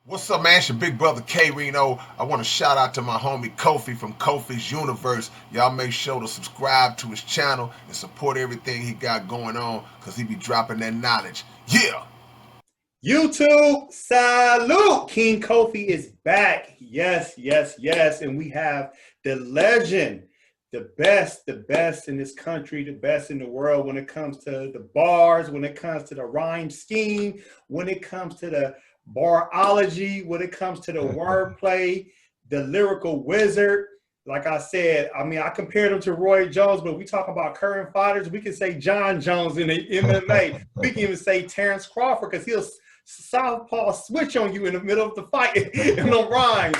What's up, man? It's your big brother K-Rino. I want to shout out to my homie Kofi from Kofi's Universe. Y'all make sure to subscribe to his channel and support everything he got going on because he be dropping that knowledge. Yeah! YouTube, salute! King Kofi is back. Yes, yes, yes. And we have the legend, the best in this country, the best in the world when it comes to the bars, when it comes to the rhyme scheme, when it comes to the barology, when it comes to the wordplay, the lyrical wizard. Like I said, I mean, I compared him to Roy Jones, but we talk about current fighters. We can say John Jones in the MMA. We can even say Terrence Crawford because he'll southpaw switch on you in the middle of the fight in the rhymes.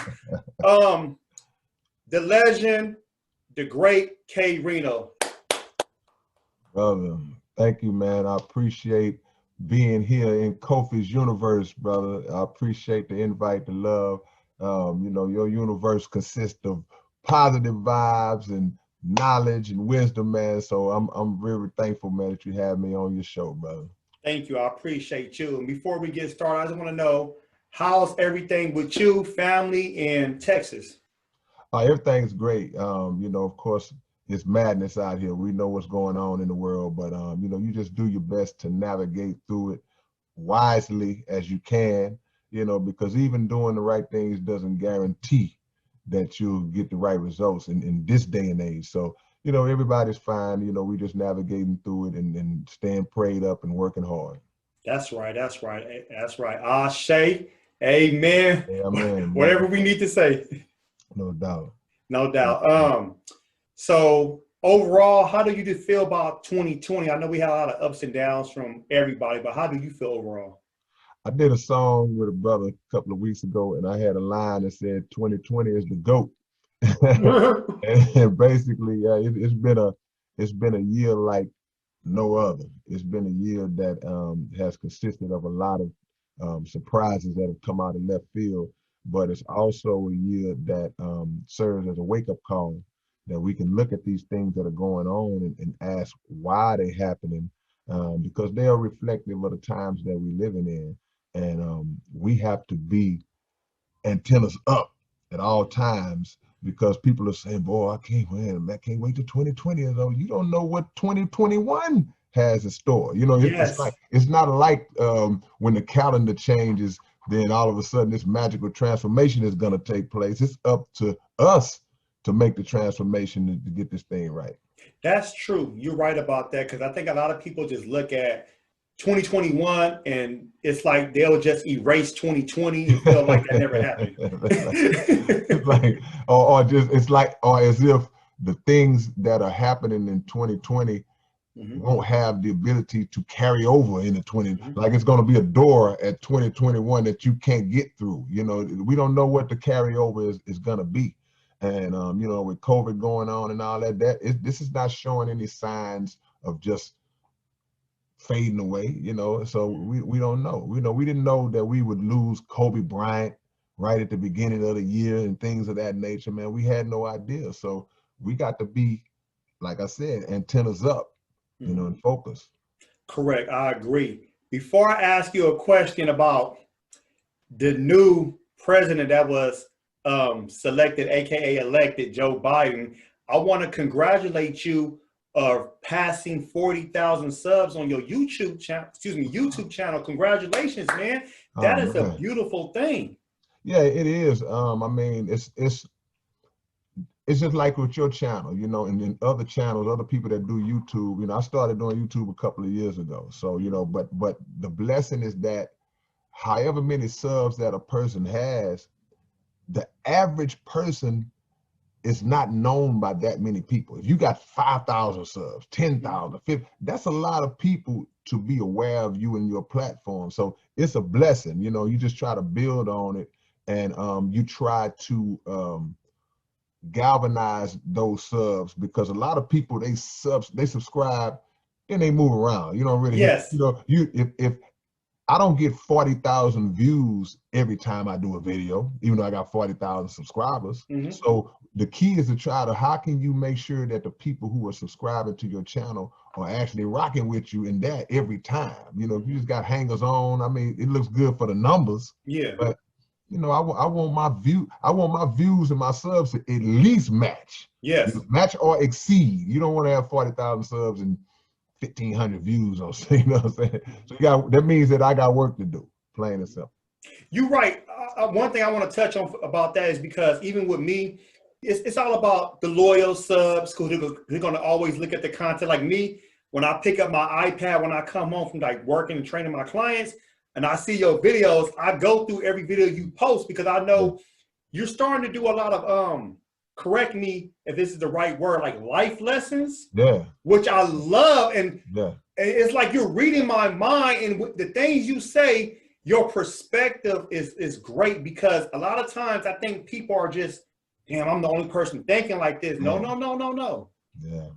The legend, the great K-Rino. Brother, thank you, man. I appreciate being here in Kofi's universe, brother. I appreciate the invite, the love. Your universe consists of positive vibes and knowledge and wisdom, man. So I'm very thankful, man, that you have me on your show, brother. Thank you. I appreciate you. And before we get started, I just want to know, how's everything with you, family in Texas? Everything's great. Of course, it's madness out here. We know what's going on in the world, but you just do your best to navigate through it wisely as you can, because even doing the right things doesn't guarantee that you'll get the right results in this day and age. So, everybody's fine. We just navigating through it and staying prayed up and working hard. That's right. That's right. That's right. Ashe, amen. Amen. Whatever we need to say. No doubt. No doubt. So overall, how do you feel about 2020? I know we had a lot of ups and downs from everybody, but how do you feel overall? I did a song with a brother a couple of weeks ago, and I had a line that said 2020 is the GOAT. And basically, it's been a year like no other. It's been a year that has consisted of a lot of surprises that have come out of left field, but it's also a year that serves as a wake-up call that we can look at these things that are going on and ask why they're happening, because they are reflective of the times that we're living in. And we have to be antennas up at all times, because people are saying, boy, I can't wait till 2020. You don't know what 2021 has in store. Yes. It's not like when the calendar changes, then all of a sudden this magical transformation is going to take place. It's up to us to make the transformation to get this thing right. That's true. You're right about that, because I think a lot of people just look at 2021 and it's like they'll just erase 2020 and feel like that never happened. or as if the things that are happening in 2020 won't have the ability to carry over into 20. Like it's going to be a door at 2021 that you can't get through. We don't know what the carryover is going to be. And with COVID going on and all that, this is not showing any signs of just fading away, so we don't know. We didn't know that we would lose Kobe Bryant right at the beginning of the year and things of that nature, man. We had no idea. So we got to be, like I said, antennas up, and focus. Correct. I agree. Before I ask you a question about the new president that was selected, aka elected, Joe Biden, I want to congratulate you of passing 40,000 subs on your YouTube channel. Congratulations, man. That is a beautiful thing. Yeah, it is. I mean, it's just like with your channel, and in other channels, other people that do YouTube. I started doing YouTube a couple of years ago. So, but the blessing is that however many subs that a person has, the average person is not known by that many people. If you got 5,000 subs, 10,000, 50, that's a lot of people to be aware of you and your platform. So it's a blessing. You just try to build on it, and you try to galvanize those subs, because a lot of people, they subscribe, then they move around. You don't really, yes. If I don't get 40,000 views every time I do a video, even though I got 40,000 subscribers. So the key is to how can you make sure that the people who are subscribing to your channel are actually rocking with you in that every time? If you just got hangers on, I mean, it looks good for the numbers. Yeah. But you know, I want my views and my subs to at least match. Yes. Match or exceed. You don't want to have 40,000 subs and 1,500 views on, you know what I'm saying? So that means that I got work to do, plain and simple. You're right. One thing I want to touch on about that is because even with me, it's all about the loyal subs, because they're going to always look at the content. Like me, when I pick up my iPad, when I come home from like working and training my clients, and I see your videos, I go through every video you post because I know you're starting to do a lot of correct me if this is the right word, like life lessons. Yeah. Which I love, and yeah, it's like you're reading my mind, and the things you say, your perspective is great, because a lot of times I think people are just, damn, I'm the only person thinking like this. No. Yeah,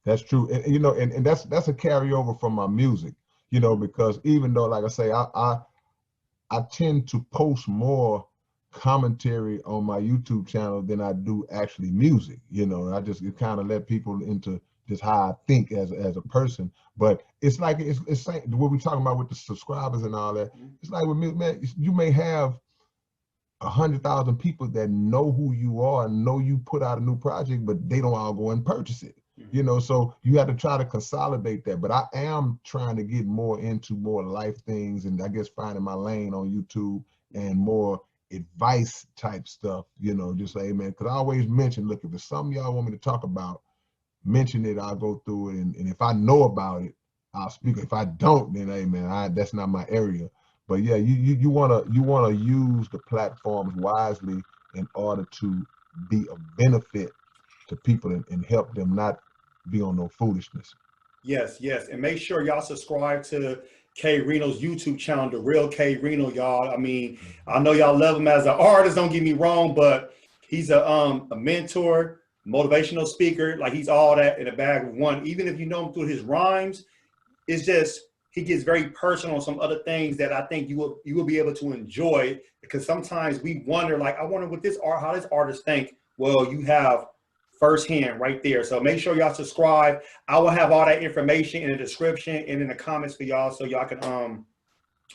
that's true. And you know, and that's a carryover from my music, you know, because even though, like I say, I tend to post more commentary on my YouTube channel than I do actually music, you know. I just kind of let people into just how I think as a person. But it's like it's what we're talking about with the subscribers and all that. It's like with me, man, you may have 100,000 people that know who you are and know you put out a new project, but they don't all go and purchase it. You know, so you have to try to consolidate that. But I am trying to get more into more life things, and I guess finding my lane on YouTube and more advice type stuff, you know, just say, hey, man, because I always mention, look, if it's something y'all want me to talk about, mention it, I'll go through it, and if I know about it, I'll speak. If I don't, then hey, man, that's not my area. But yeah, you wanna use the platforms wisely in order to be a benefit to people and help them not be on no foolishness. Yes, and make sure y'all subscribe to K-Rino's YouTube channel, The Real K-Rino, y'all. I mean, I know y'all love him as an artist, don't get me wrong, but he's a mentor, motivational speaker. Like, he's all that in a bag of one. Even if you know him through his rhymes, it's just he gets very personal on some other things that I think you will be able to enjoy, because sometimes we wonder, like, I wonder what how this artist think. Well, you have firsthand right there. So make sure y'all subscribe. I will have all that information in the description and in the comments for y'all, so y'all can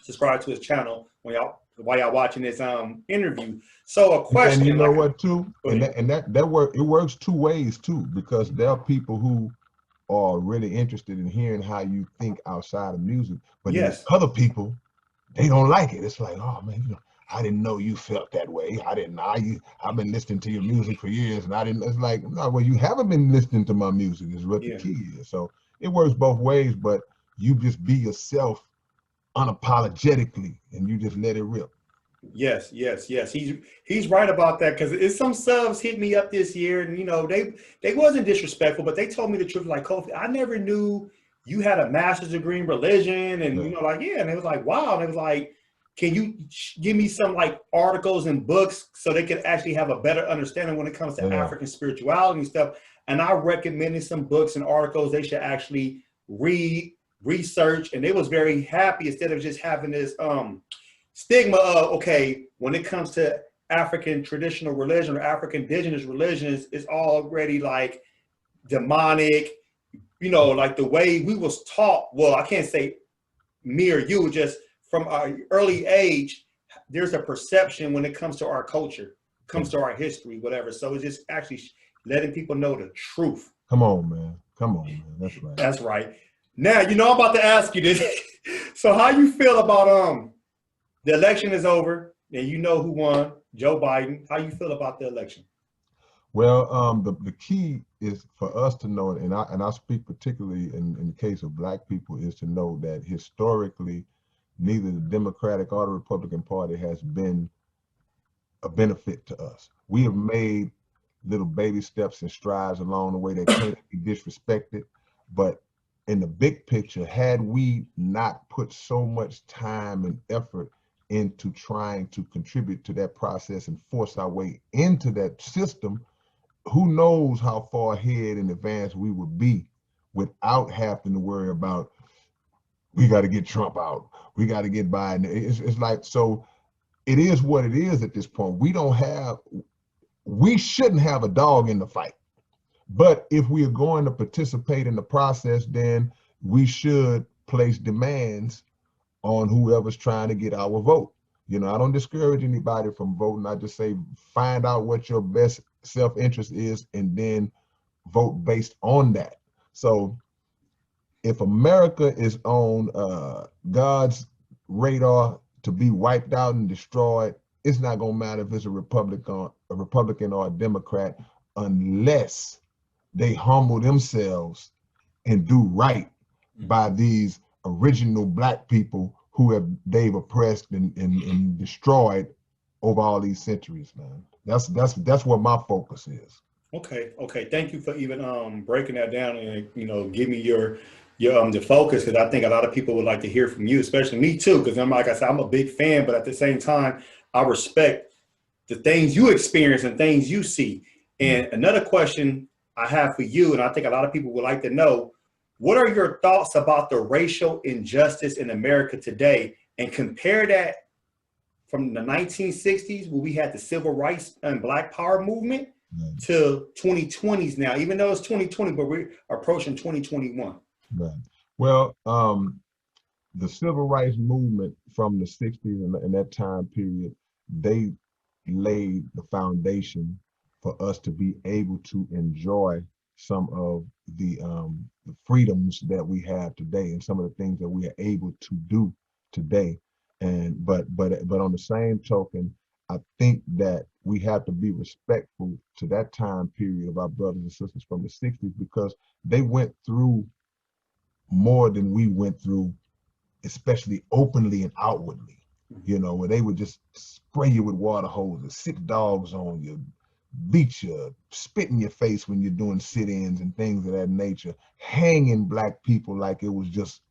subscribe to his channel while y'all watching this interview. So a question, and you know what too, and that works two ways too, because there are people who are really interested in hearing how you think outside of music, but yes, other people, they don't like it. It's like, oh man, you know, I didn't know you felt that way. I've been listening to your music for years, and I didn't. It's like, no, well, you haven't been listening to my music, is what the key is. So it works both ways, but you just be yourself unapologetically, and you just let it rip. Yes. He's right about that, because it's some subs hit me up this year, and you know, they wasn't disrespectful, but they told me the truth. Like, Kofi, I never knew you had a master's degree in religion, and you know, like, and it was like, wow, and it was like, can you give me some like articles and books so they could actually have a better understanding when it comes to African spirituality and stuff? And I recommended some books and articles they should actually read, research, and they was very happy, instead of just having this stigma of, okay, when it comes to African traditional religion or African indigenous religions, it's already like demonic, you know, like the way we was taught. Well, I can't say me or you, just from our early age, there's a perception when it comes to our culture, comes to our history, whatever. So it's just actually letting people know the truth. Come on, man. That's right. That's right. Now, you know, I'm about to ask you this. So how you feel about the election is over, and you know who won, Joe Biden. How you feel about the election? Well, the key is for us to know, and I speak particularly in the case of Black people, is to know that historically, neither the Democratic or the Republican Party has been a benefit to us. We have made little baby steps and strides along the way that can't be disrespected, but in the big picture, had we not put so much time and effort into trying to contribute to that process and force our way into that system, who knows how far ahead in advance we would be without having to worry about, we got to get Trump out, we got to get Biden. It's like, so it is what it is at this point. We shouldn't have a dog in the fight. But if we are going to participate in the process, then we should place demands on whoever's trying to get our vote. You know, I don't discourage anybody from voting. I just say find out what your best self-interest is and then vote based on that. So if America is on God's radar to be wiped out and destroyed, it's not gonna matter if it's a Republican or a Democrat, unless they humble themselves and do right by these original Black people who they've oppressed and destroyed over all these centuries, man. That's what my focus is. Okay. Thank you for even breaking that down and give me your the focus, because I think a lot of people would like to hear from you, especially me too, because like I said, I'm a big fan, but at the same time, I respect the things you experience and things you see. And another question I have for you, and I think a lot of people would like to know, what are your thoughts about the racial injustice in America today, and compare that from the 1960s, where we had the civil rights and Black Power movement, to 2020s now, even though it's 2020, but we're approaching 2021. Right. Well, the civil rights movement from the 60s and that time period, they laid the foundation for us to be able to enjoy some of the freedoms that we have today and some of the things that we are able to do today. And but on the same token, I think that we have to be respectful to that time period of our brothers and sisters from the 60s, because they went through more than we went through, especially openly and outwardly, where they would just spray you with water hoses, sick dogs on you, beat you, spit in your face when you're doing sit-ins and things of that nature, hanging Black people like it was just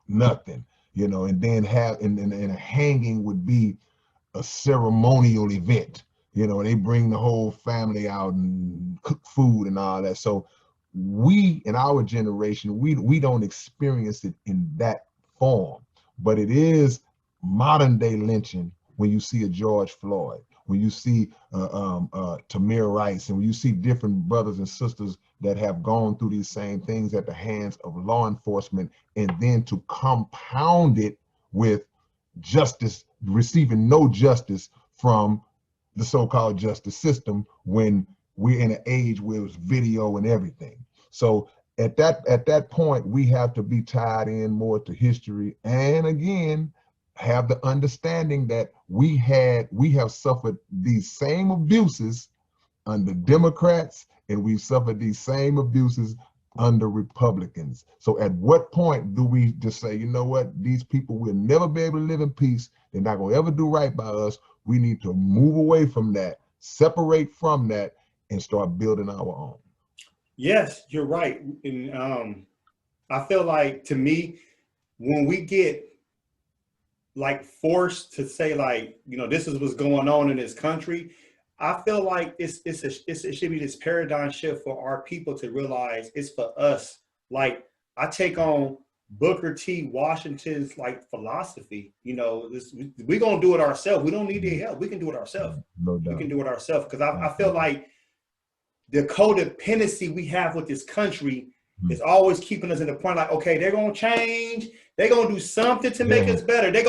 nothing, and then and a hanging would be a ceremonial event. They bring the whole family out and cook food and all that. So we, in our generation, we don't experience it in that form, but it is modern day lynching when you see a George Floyd, when you see Tamir Rice, and when you see different brothers and sisters that have gone through these same things at the hands of law enforcement, and then to compound it with justice, receiving no justice from the so-called justice system, when we're in an age where it's video and everything. So at that point, we have to be tied in more to history, and again, have the understanding that we have suffered these same abuses under Democrats, and we've suffered these same abuses under Republicans. So at what point do we just say, you know what, these people will never be able to live in peace, they're not going to ever do right by us, we need to move away from that, separate from that, and start building our own? Yes, you're right. And I feel like, to me, when we get like forced to say, like, this is what's going on in this country, I feel like it should be this paradigm shift for our people to realize it's for us. Like, I take on Booker T. Washington's like philosophy. We're gonna do it ourselves. We don't need their help. We can do it ourselves. No doubt. We can do it ourselves, because I feel like the codependency we have with this country is always keeping us in the point, like, okay, they're gonna change, they're gonna do something to make us better. They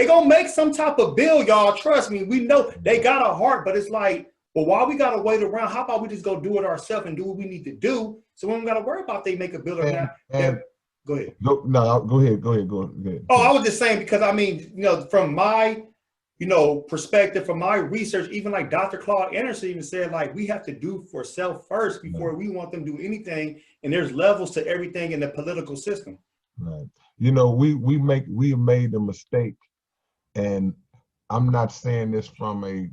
gonna make some type of bill, y'all. Trust me, we know they got a heart, but it's like, well, why we gotta wait around? How about we just go do it ourselves and do what we need to do? So we don't gotta worry about they make a bill or not. Go ahead. Go ahead. Oh, I was just saying, because I mean, from my perspective, from my research, even like Dr. Claude Anderson even said, like, we have to do for self first before we want them to do anything. And there's levels to everything in the political system. Right. We have made the mistake, and I'm not saying this from a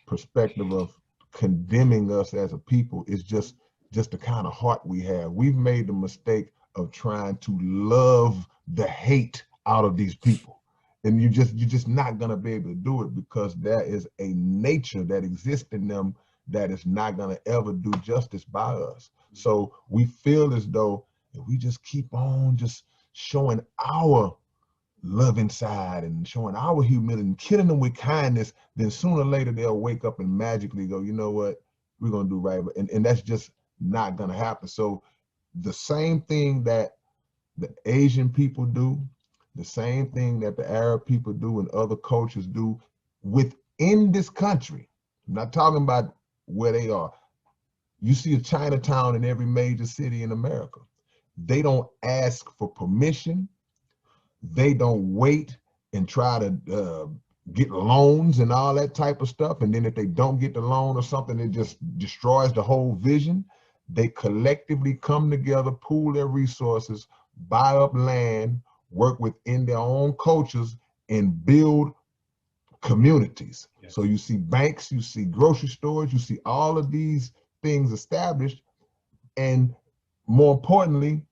perspective of condemning us as a people. It's just the kind of heart we have. We've made the mistake of trying to love the hate out of these people. And you're just not gonna be able to do it, because there is a nature that exists in them that is not gonna ever do justice by us. So we feel as though if we just keep on just showing our love inside and showing our humility and killing them with kindness, then sooner or later they'll wake up and magically go, you know what, we're gonna do right. And that's just not gonna happen. So the same thing that the Asian people do, the same thing that the Arab people do and other cultures do within this country. I'm not talking about where they are. You see a Chinatown in every major city in America. They don't ask for permission. They don't wait and try to get loans and all that type of stuff. And then if they don't get the loan or something, it just destroys the whole vision. They collectively come together, pool their resources, buy up land, work within their own cultures, and build communities. Yes. So you see banks, you see grocery stores, you see all of these things established. And more importantly,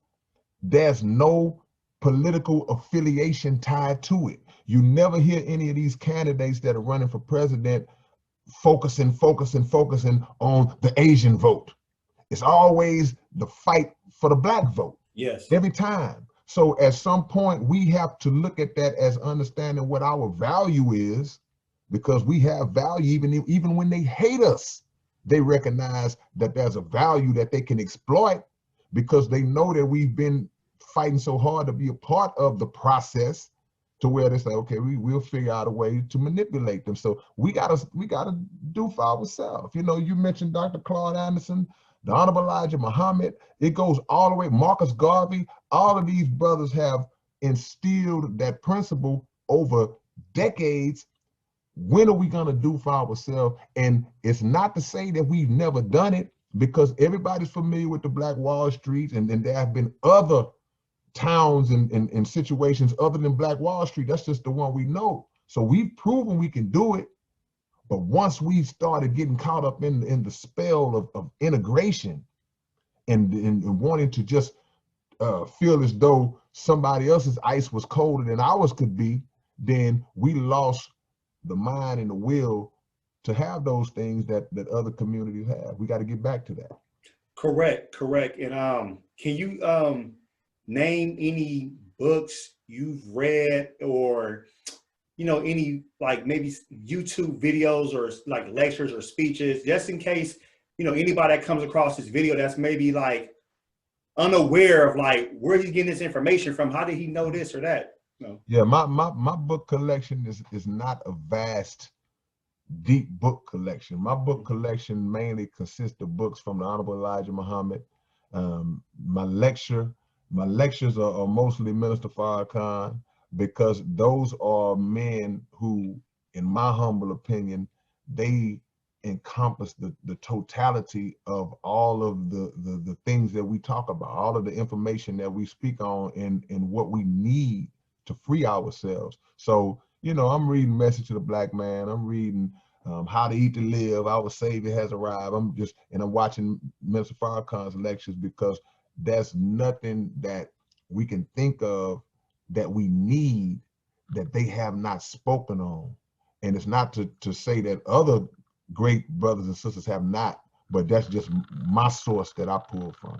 there's no political affiliation tied to it. You never hear any of these candidates that are running for president focusing on the Asian vote. It's always the fight for the black vote. Yes. Every time. So at some point, we have to look at that as understanding what our value is, because we have value even when they hate us. They recognize that there's a value that they can exploit because they know that we've been fighting so hard to be a part of the process to where they say, okay, we'll figure out a way to manipulate them. So we gotta do for ourselves. You know, you mentioned Dr. Claude Anderson, the Honorable Elijah Muhammad. It goes all the way, Marcus Garvey. All of these brothers have instilled that principle over decades. When are we gonna do for ourselves? And it's not to say that we've never done it, because everybody's familiar with the Black Wall Street, and there have been other towns and situations other than Black Wall Street. That's just the one we know. So we've proven we can do it. But once we started getting caught up in the spell of integration and wanting to just feel as though somebody else's ice was colder than ours could be, then we lost the mind and the will to have those things that other communities have. We got to get back to that. Correct. And can you name any books you've read, or any like maybe YouTube videos or like lectures or speeches, just in case anybody that comes across this video that's maybe like unaware of like where he's getting this information from? How did he know this or that? Yeah, my book collection is not a vast, deep book collection. My book collection mainly consists of books from the Honorable Elijah Muhammad. My lectures are mostly Minister Farrakhan, because those are men who, in my humble opinion, they encompass the totality of all of the things that we talk about, all of the information that we speak on, and what we need to free ourselves. So, I'm reading Message to the Black Man. I'm reading How to Eat to Live, Our Savior Has Arrived. I'm watching Minister Farrakhan's lectures, because there's nothing that we can think of that we need that they have not spoken on. And it's not to say that other great brothers and sisters have not, but that's just my source that I pull from.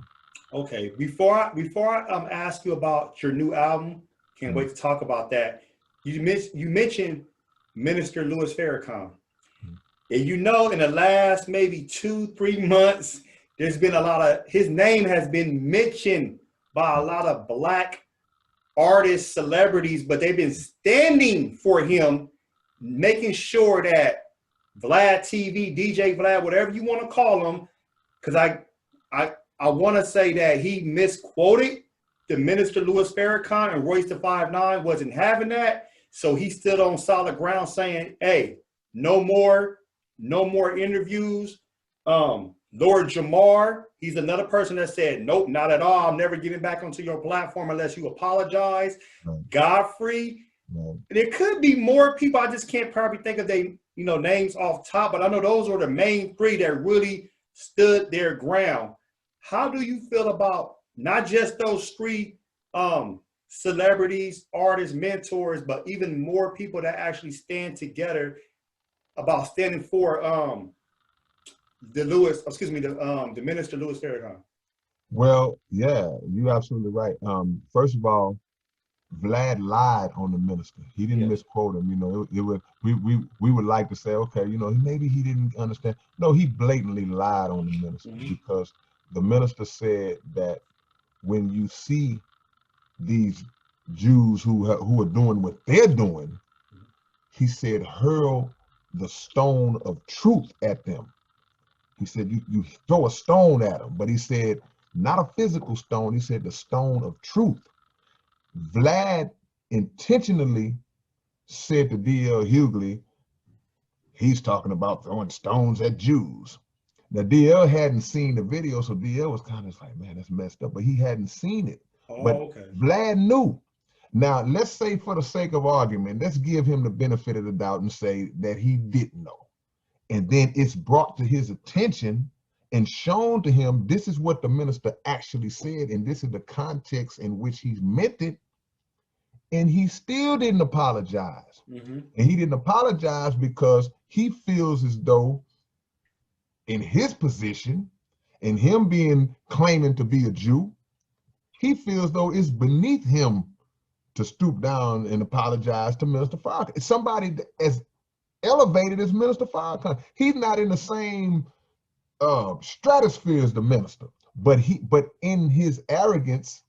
Okay, before I ask you about your new album, can't wait to talk about that. You mentioned Minister Louis Farrakhan. And in the last maybe 2-3 months, there's been a lot of, his name has been mentioned by a lot of Black artists, celebrities, but they've been standing for him, making sure that Vlad TV, DJ Vlad, whatever you want to call him, because I want to say that he misquoted the Minister Louis Farrakhan, and Royce the 5'9" wasn't having that. So he stood on solid ground saying, hey, no more interviews. Lord Jamar, he's another person that said, nope, not at all. I'm never getting back onto your platform unless you apologize. Right. Godfrey. Right. There could be more people. I just can't probably think of they, names off top, but I know those are the main 3 that really stood their ground. How do you feel about not just those 3 celebrities, artists, mentors, but even more people that actually stand together about standing for the Minister Louis Farrakhan? Well, yeah, you're absolutely right. First of all, Vlad lied on the minister. He didn't misquote him. We would like to say, okay, maybe he didn't understand. No, he blatantly lied on the minister, because the minister said that when you see these Jews who are doing what they're doing, he said, hurl the stone of truth at them. He said, you throw a stone at them, but he said, not a physical stone. He said, the stone of truth. Vlad intentionally said to D.L. Hughley, he's talking about throwing stones at Jews. Now, D.L. hadn't seen the video, so D.L. was kind of like, man, that's messed up, but he hadn't seen it. But okay. Vlad knew. Now, let's say for the sake of argument, let's give him the benefit of the doubt and say that he didn't know. And then it's brought to his attention and shown to him, this is what the minister actually said, and this is the context in which he meant it. And he still didn't apologize. And he didn't apologize because he feels as though in his position, and him claiming to be a Jew, he feels though it's beneath him to stoop down and apologize to Minister Farrakhan. It's somebody as elevated as Minister Farrakhan. He's not in the same stratosphere as the minister, but in his arrogance,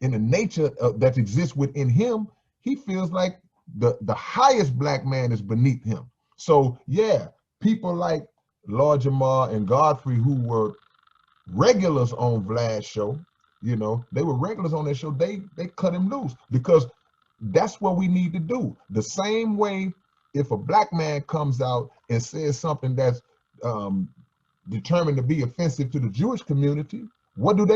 in the nature that exists within him, he feels like the highest black man is beneath him. So yeah, people like Lord Jamar and Godfrey, who were regulars on Vlad's show, you know, they were regulars on their show, they cut him loose, because that's what we need to do. The same way, if a black man comes out and says something that's determined to be offensive to the Jewish community, what do?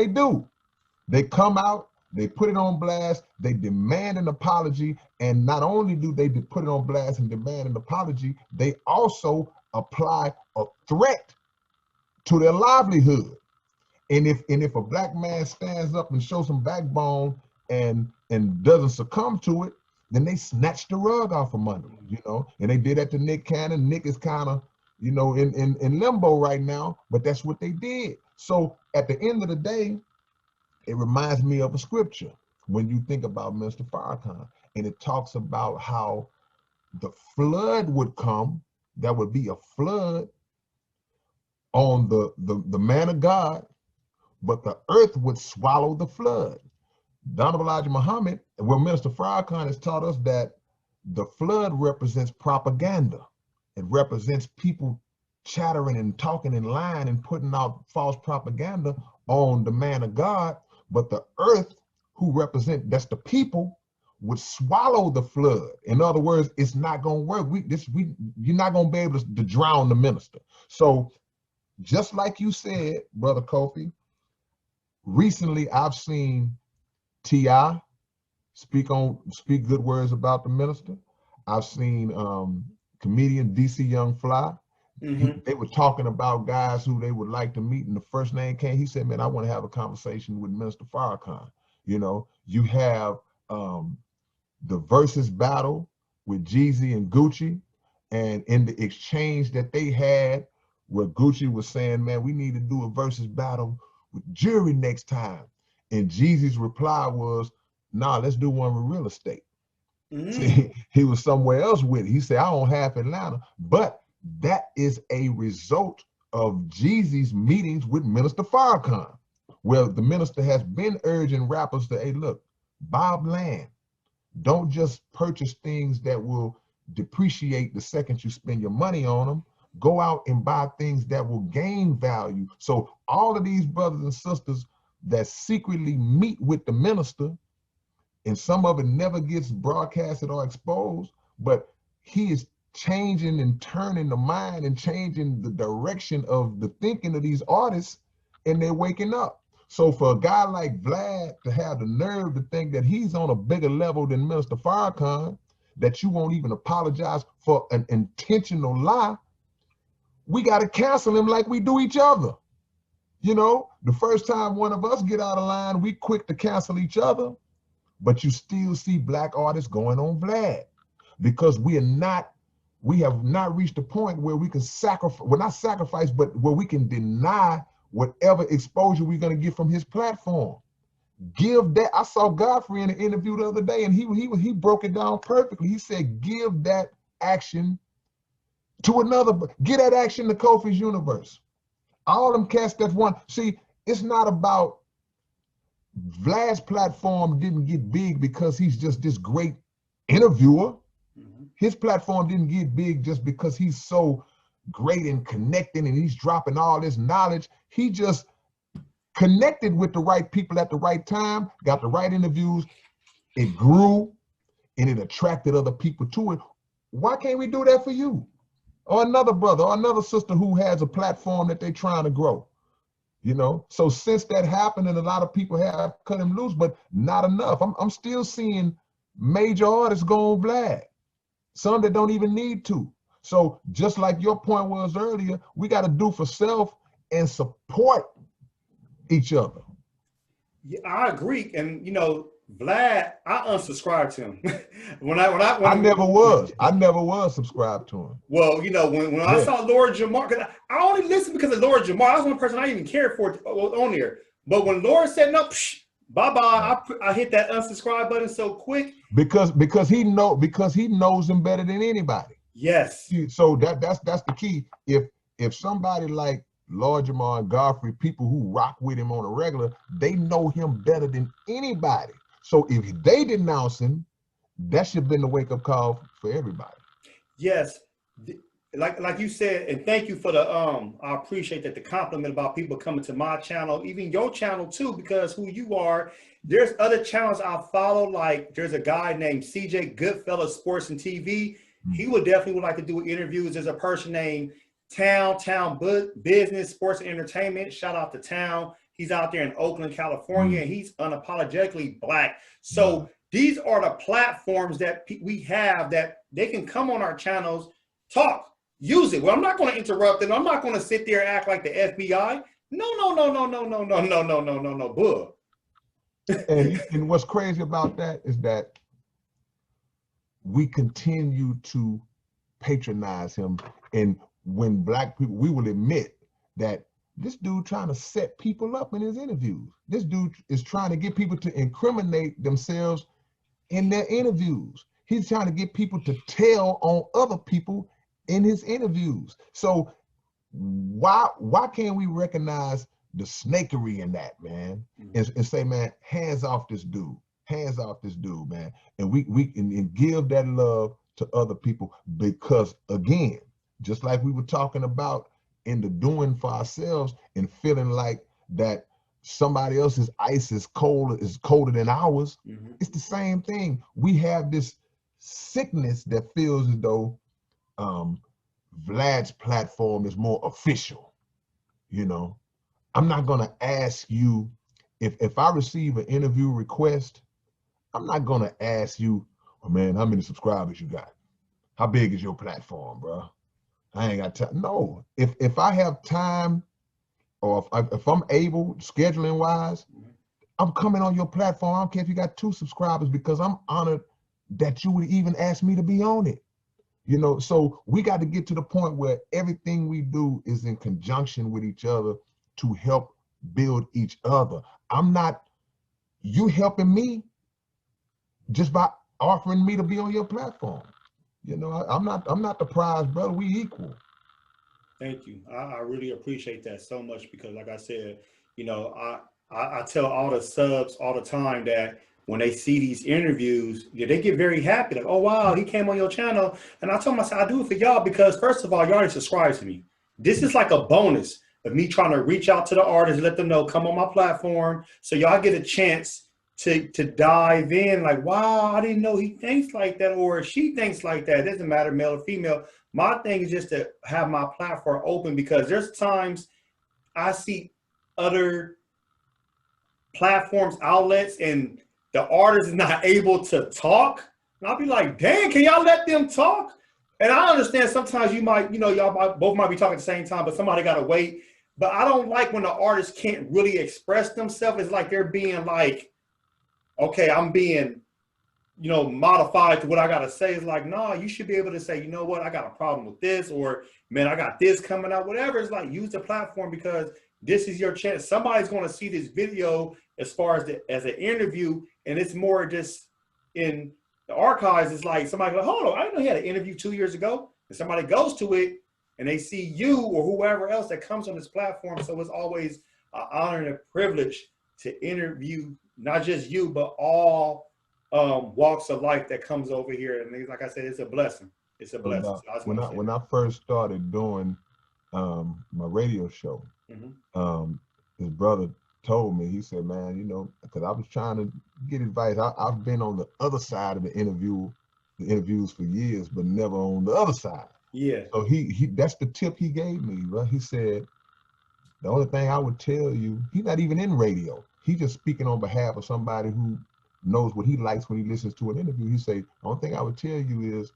They come out, they put it on blast, they demand an apology, and not only do they put it on blast and demand an apology, they also apply a threat to their livelihood. And if a black man stands up and shows some backbone and doesn't succumb to it, then they snatch the rug off from under him, you know. And they did that to Nick Cannon. Nick is kind of, you know, in limbo right now, but that's what they did. So at the end of the day, it reminds me of a scripture when you think about Mr. Farrakhan, and it talks about how the flood would come. That would be a flood on the man of God, but the earth would swallow the flood. Honorable Elijah Muhammad, well, Minister Farrakhan has taught us that the flood represents propaganda. It represents people chattering and talking and lying and putting out false propaganda on the man of God, but the earth, who represent, that's the people, would swallow the flood. In other words, it's not going to work. You're not going to be able to drown the minister. So just like you said, Brother Kofi, recently I've seen T.I. speak good words about the minister. I've seen comedian DC Young Fly. They were talking about guys who they would like to meet, and the first name came. He said, man, I want to have a conversation with Minister Farrakhan. You know, you have the versus battle with Jeezy and Gucci, and in the exchange that they had, where Gucci was saying, man, we need to do a versus battle with jury next time. And Jeezy's reply was, nah, let's do one with real estate. See, he was somewhere else with it. He said, I own half Atlanta. But that is a result of Jeezy's meetings with Minister Farrakhan, where the minister has been urging rappers to, hey, look, buy land. Don't just purchase things that will depreciate the second you spend your money on them. Go out and buy things that will gain value. So all of these brothers and sisters that secretly meet with the minister, and some of it never gets broadcasted or exposed, but he is changing and turning the mind and changing the direction of the thinking of these artists, and they're waking up. So for a guy like Vlad to have the nerve to think that he's on a bigger level than Minister Farrakhan, that you won't even apologize for an intentional lie, we got to cancel him like we do each other. You know, the first time one of us get out of line, we quick to cancel each other, but you still see black artists going on Vlad, because we have not reached a point where we can sacrifice, well, not sacrifice, but where we can deny whatever exposure we're going to get from his platform. Give that. I saw Godfrey in an interview the other day, and he broke it down perfectly. He said, give that action to another, get that action to Kofi's universe. All them cats that want, see, it's not about Vlad's platform didn't get big because he's just this great interviewer. His platform didn't get big just because he's so great in connecting and he's dropping all this knowledge. He just connected with the right people at the right time, got the right interviews. It grew and it attracted other people to it. Why can't we do that for you? Or another brother or another sister who has a platform that they're trying to grow? You know, so since that happened, and a lot of people have cut him loose, but not enough. I'm still seeing major artists go on Vlad, some that don't even need to. So just like your point was earlier, we got to do for self and support each other. Yeah, I agree. And you know, Vlad, I unsubscribed to him. I never was subscribed to him. Well, you know, when I saw Lord Jamar, because I only listened because of Lord Jamar. That's one person I didn't even care for on there. But when Lord said no, bye-bye, I hit that unsubscribe button so quick. Because he knows him better than anybody. Yes. So that's the key. If somebody like Lord Jamar and Godfrey, people who rock with him on a regular, they know him better than anybody. So if they denounce him, that should have been the wake-up call for everybody. Yes. Like you said, and thank you for the I appreciate that the compliment about people coming to my channel, even your channel too, because who you are. There's other channels I follow, like there's a guy named CJ Goodfellas Sports and TV. He would definitely like to do interviews. There's a person named Town Business Sports and Entertainment. Shout out to Town. He's out there in Oakland, California, and he's unapologetically Black. So these are the platforms that we have that they can come on our channels, talk, use it. Well, I'm not going to interrupt them. I'm not going to sit there and act like the FBI. No, bull. And what's crazy about that is that we continue to patronize him. And when Black people, we will admit that this dude trying to set people up in his interviews. This dude is trying to get people to incriminate themselves in their interviews. He's trying to get people to tell on other people in his interviews. So why can't we recognize the snakery in that, man? And say, man, hands off this dude. Hands off this dude, man. And we can give that love to other people, because again, just like we were talking about in the doing for ourselves and feeling like that somebody else's ice is colder than ours. It's the same thing. We have this sickness that feels as though Vlad's platform is more official. You know, I'm not gonna ask you if I receive an interview request, I'm not gonna ask you, oh man, how many subscribers you got? How big is your platform, bro? I ain't got time. No, if I have time, or if I'm able, scheduling wise, I'm coming on your platform. I don't care if you got 2 subscribers, because I'm honored that you would even ask me to be on it. You know, so we got to get to the point where everything we do is in conjunction with each other to help build each other. You helping me just by offering me to be on your platform. You know, I'm not the prize, brother. We equal. Thank you. I really appreciate that so much, because like I said, you know, I tell all the subs all the time that when they see these interviews, they get very happy. Like, oh, wow, he came on your channel. And I told them, I said, I do it for y'all because, first of all, y'all already subscribe to me. This is like a bonus of me trying to reach out to the artists, let them know, come on my platform. So y'all get a chance to dive in, like, wow, I didn't know he thinks like that, or she thinks like that. It doesn't matter, male or female. My thing is just to have my platform open, because there's times I see other platforms, outlets, and the artist is not able to talk. And I'll be like, dang, can y'all let them talk? And I understand sometimes you might, you know, y'all both might be talking at the same time, but somebody got to wait. But I don't like when the artist can't really express themselves. It's like they're being like, okay, I'm being, you know, modified to what I got to say. It's like, no, you should be able to say, you know what, I got a problem with this, or man, I got this coming out, whatever. It's like, use the platform, because this is your chance. Somebody's going to see this video as far as an interview, and it's more just in the archives. It's like somebody goes, hold on, I didn't know he had an interview 2 years ago. And somebody goes to it and they see you or whoever else that comes on this platform. So it's always an honor and a privilege to interview not just you, but all walks of life that comes over here. And like I said, it's a blessing. It's a blessing. So when I first started doing my radio show, his brother told me, he said, man, you know, because I was trying to get advice. I've been on the other side of the interviews for years, but never on the other side. Yeah. So he that's the tip he gave me, right? He said, the only thing I would tell you, he's not even in radio. He's just speaking on behalf of somebody who knows what he likes when he listens to an interview. He say, the only thing I would tell you is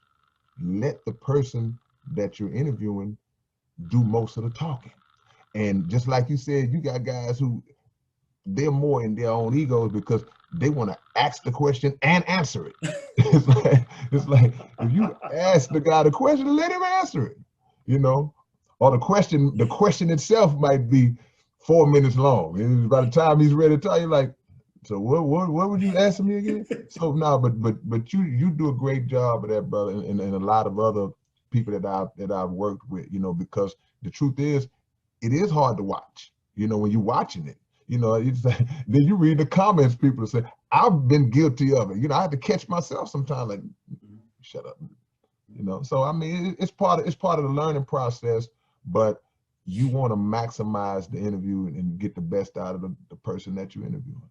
let the person that you're interviewing do most of the talking. And just like you said, you got guys who they're more in their own egos because they want to ask the question and answer it. it's like if you ask the guy the question, let him answer it, you know. Or the question itself might be 4 minutes long. And by the time he's ready to tell you, like, so what would you ask me again? So no, but you do a great job of that, brother, and a lot of other people that I've worked with, you know, because the truth is, it is hard to watch, you know, when you're watching it. You know, it's like, then you read the comments, people say, I've been guilty of it. You know, I had to catch myself sometimes, like, shut up. You know, so I mean, it's part of the learning process, but you want to maximize the interview and get the best out of the person that you're interviewing.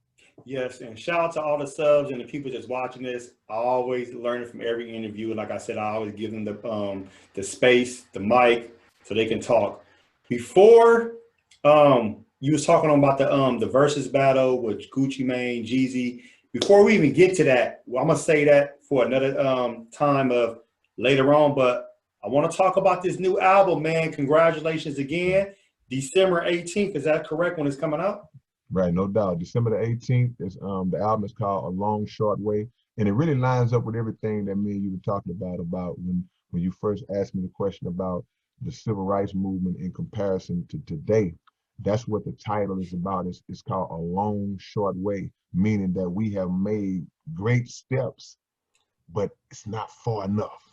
Yes, and shout out to all the subs and the people just watching this. I always learn from every interview. And like I said, I always give them the space, the mic, so they can talk. Before you was talking about the versus battle with Gucci Mane, Jeezy. Before we even get to that, well, I'm gonna say that for another time of later on. But I want to talk about this new album, man. Congratulations again. December 18th, is that correct when it's coming out? Right, no doubt. December the 18th is the album is called A Long Short Way, and it really lines up with everything that me and you were talking about when you first asked me the question about the civil rights movement in comparison to today. That's what the title is about. It's called A Long Short Way, meaning that we have made great steps, but it's not far enough.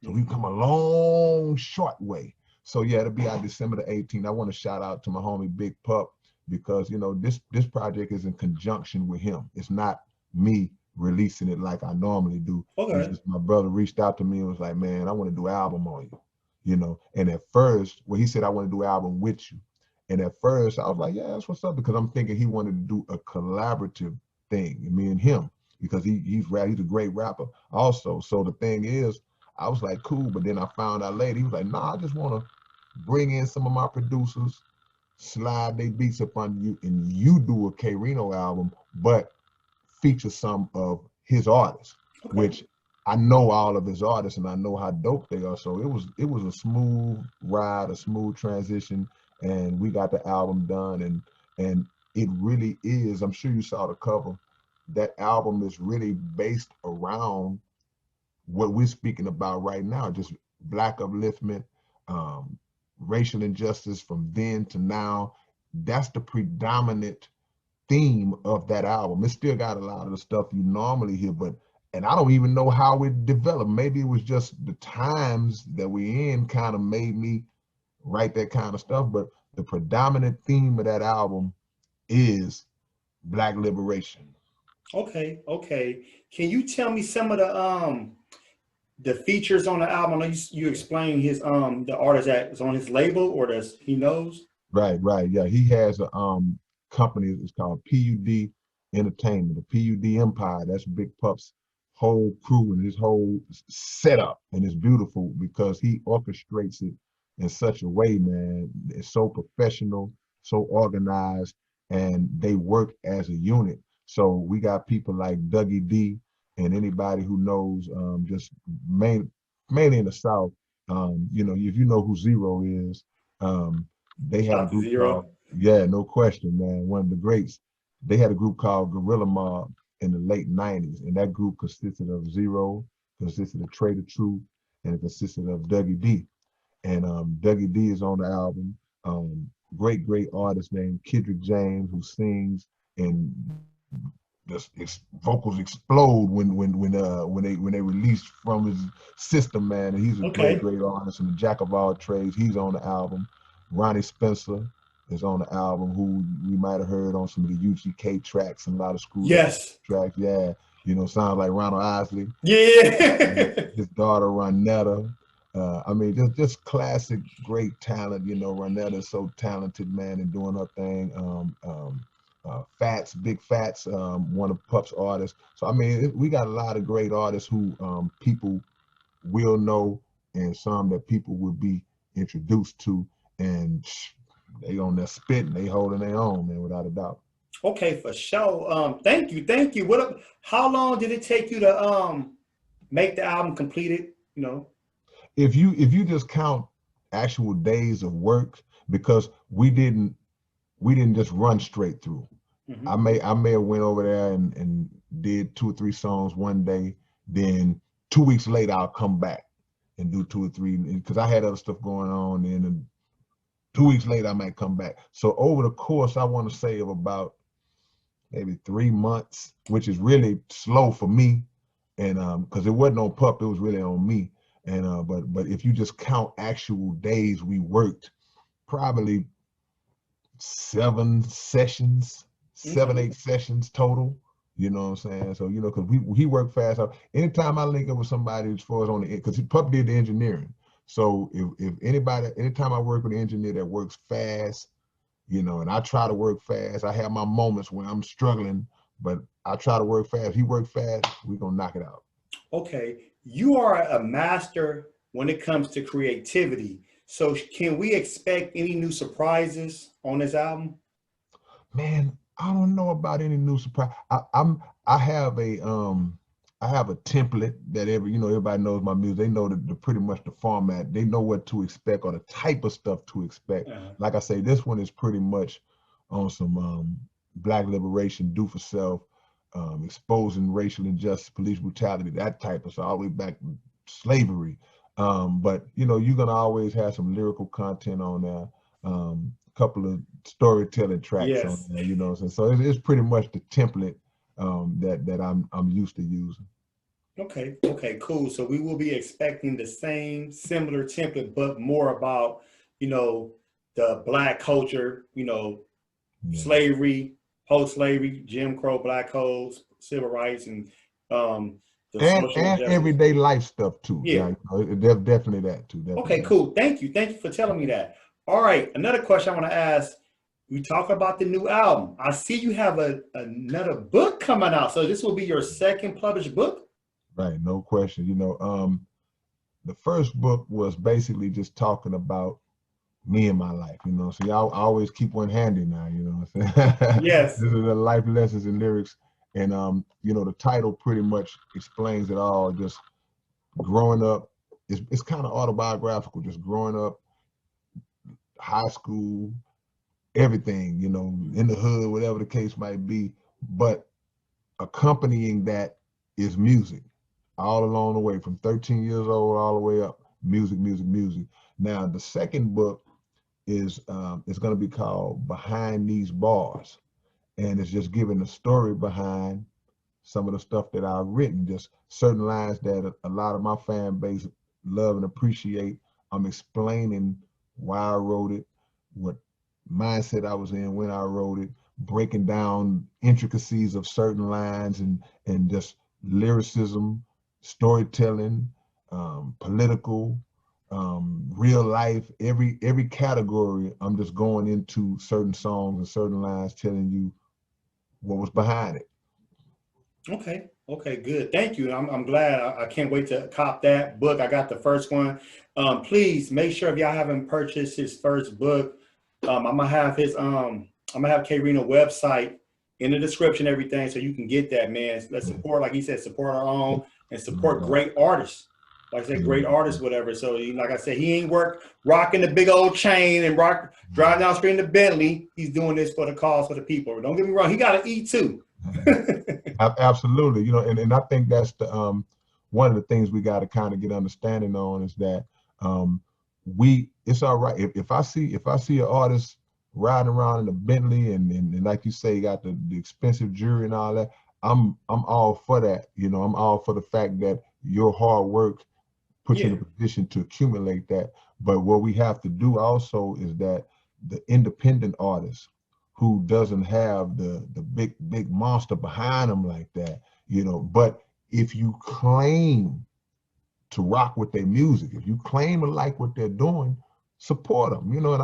So we've come a long, short way. So yeah, it'll be out December the 18th. I want to shout out to my homie Big Pup, because you know this project is in conjunction with him. It's not me releasing it like I normally do. Okay. It's just my brother reached out to me and was like, man, I want to do an album on you. You know, and at first, well, he said I want to do an album with you. And at first I was like, yeah, that's what's up, because I'm thinking he wanted to do a collaborative thing, me and him, because he's a great rapper also. So the thing is, I was like, cool, but then I found out later, he was like, nah, I just want to bring in some of my producers, slide their beats up on you, and you do a K-Rino album, but feature some of his artists, okay, which I know all of his artists and I know how dope they are. So it was a smooth ride, a smooth transition, and we got the album done, and it really is, I'm sure you saw the cover, that album is really based around what we're speaking about right now, just Black upliftment, racial injustice from then to now. That's the predominant theme of that album. It still got a lot of the stuff you normally hear, and I don't even know how it developed. Maybe it was just the times that we in kind of made me write that kind of stuff, but the predominant theme of that album is Black liberation. Okay. Can you tell me some of the features on the album? I know you explained his the artist that is on his label, or does he knows? Right. Yeah, he has a company. It's called PUD Entertainment, the PUD Empire. That's Big Pup's whole crew and his whole setup, and it's beautiful because he orchestrates it in such a way, man. It's so professional, so organized, and they work as a unit. So we got people like Dougie D, and anybody who knows, just mainly in the South, you know, if you know who Zero is, they had a group called, yeah, no question, man, one of the greats. They had a group called Gorilla Mob in the late 90s, and that group consisted of Zero, consisted of Trader Truth, and it consisted of Dougie D. And Dougie D is on the album. Great artist named Kendrick James, who sings, and just vocals explode when they release from his system, man. And he's a great artist and a jack of all trades. He's on the album. Ronnie Spencer is on the album, who we might have heard on some of the UGK tracks and a lot of school tracks. Yeah, you know, sounds like Ronald Isley. Yeah. His daughter Ronetta. I mean, just classic, great talent. You know, Ronetta's so talented, man, and doing her thing. Fats, Big Fats, one of Pup's artists. So I mean, we got a lot of great artists who people will know, and some that people will be introduced to, and they on their spit and they holding their own, man, without a doubt. Okay, for sure. Thank you. How long did it take you to make the album completed? You know, if you just count actual days of work, because we didn't just run straight through. Mm-hmm. I may have went over there and did 2 or 3 songs one day, then 2 weeks later I'll come back and do 2 or 3, because I had other stuff going on, and 2 weeks later I might come back. So over the course, I want to say, of about maybe 3 months, which is really slow for me, and because it wasn't on Pup, it was really on me. And but if you just count actual days we worked, probably 7 sessions, 7, 8 sessions total. You know what I'm saying? So, you know, because he worked fast. Anytime I link up with somebody as far as on the, because Pup did the engineering. So if anybody, anytime I work with an engineer that works fast, you know, and I try to work fast, I have my moments when I'm struggling, but I try to work fast. He worked fast, we're gonna knock it out. Okay, you are a master when it comes to creativity. So can we expect any new surprises on this album? Man, I don't know about any new surprise. I have a template that everybody knows my music. They know the pretty much the format. They know what to expect, or the type of stuff to expect. Like I say, this one is pretty much on some Black liberation, do for self, exposing racial injustice, police brutality, that type of stuff, all the way back to slavery. But you know, you're gonna always have some lyrical content on there. Couple of storytelling tracks on there, you know what I'm saying? So it's pretty much the template that I'm used to using. Okay, cool. So we will be expecting the similar template, but more about, you know, the Black culture, you know, slavery, post-slavery, Jim Crow, Black codes, civil rights, and everyday life stuff too. Yeah, you know, definitely that too. Definitely. Okay, cool. Thank you for telling me that. All right, another question I want to ask. We talk about the new album. I see you have another book coming out. So this will be your second published book? Right, no question. You know, the first book was basically just talking about me and my life, you know. So I always keep one handy now, you know what I'm saying? Yes. This is the life lessons and lyrics. And you know, the title pretty much explains it all. Just growing up, it's kind of autobiographical, just growing up, high school, everything, you know, in the hood, whatever the case might be. But accompanying that is music, all along the way, from 13 years old all the way up. Music. Now the second book is it's going to be called Behind These Bars, and it's just giving the story behind some of the stuff that I've written, just certain lines that a lot of my fan base love and appreciate. I'm explaining why I wrote it, what mindset I was in when I wrote it, breaking down intricacies of certain lines, and just lyricism, storytelling, political, real life, every category. I'm just going into certain songs and certain lines, telling you what was behind it. Okay, good. Thank you. I'm glad. I can't wait to cop that book. I got the first one. Please make sure, if y'all haven't purchased his first book, I'm gonna have K-Rino website in the description, everything, so you can get that, man. Let's support, like he said, support our own and support great artists. Like I said, great artists, whatever. So, like I said, he ain't rocking the big old chain and driving down the street in the Bentley. He's doing this for the cause, for the people. Don't get me wrong, he got to eat too. Absolutely, you know, and I think that's the one of the things we got to kind of get understanding on is that it's all right if I see an artist riding around in a Bentley and like you say, got the expensive jewelry and all that. I'm all for that. You know, I'm all for the fact that your hard work puts you in a position to accumulate that. But what we have to do also is that the independent artist who doesn't have the big monster behind them like that, you know. But if you claim to rock with their music, if you claim to like what they're doing, support them, you know. And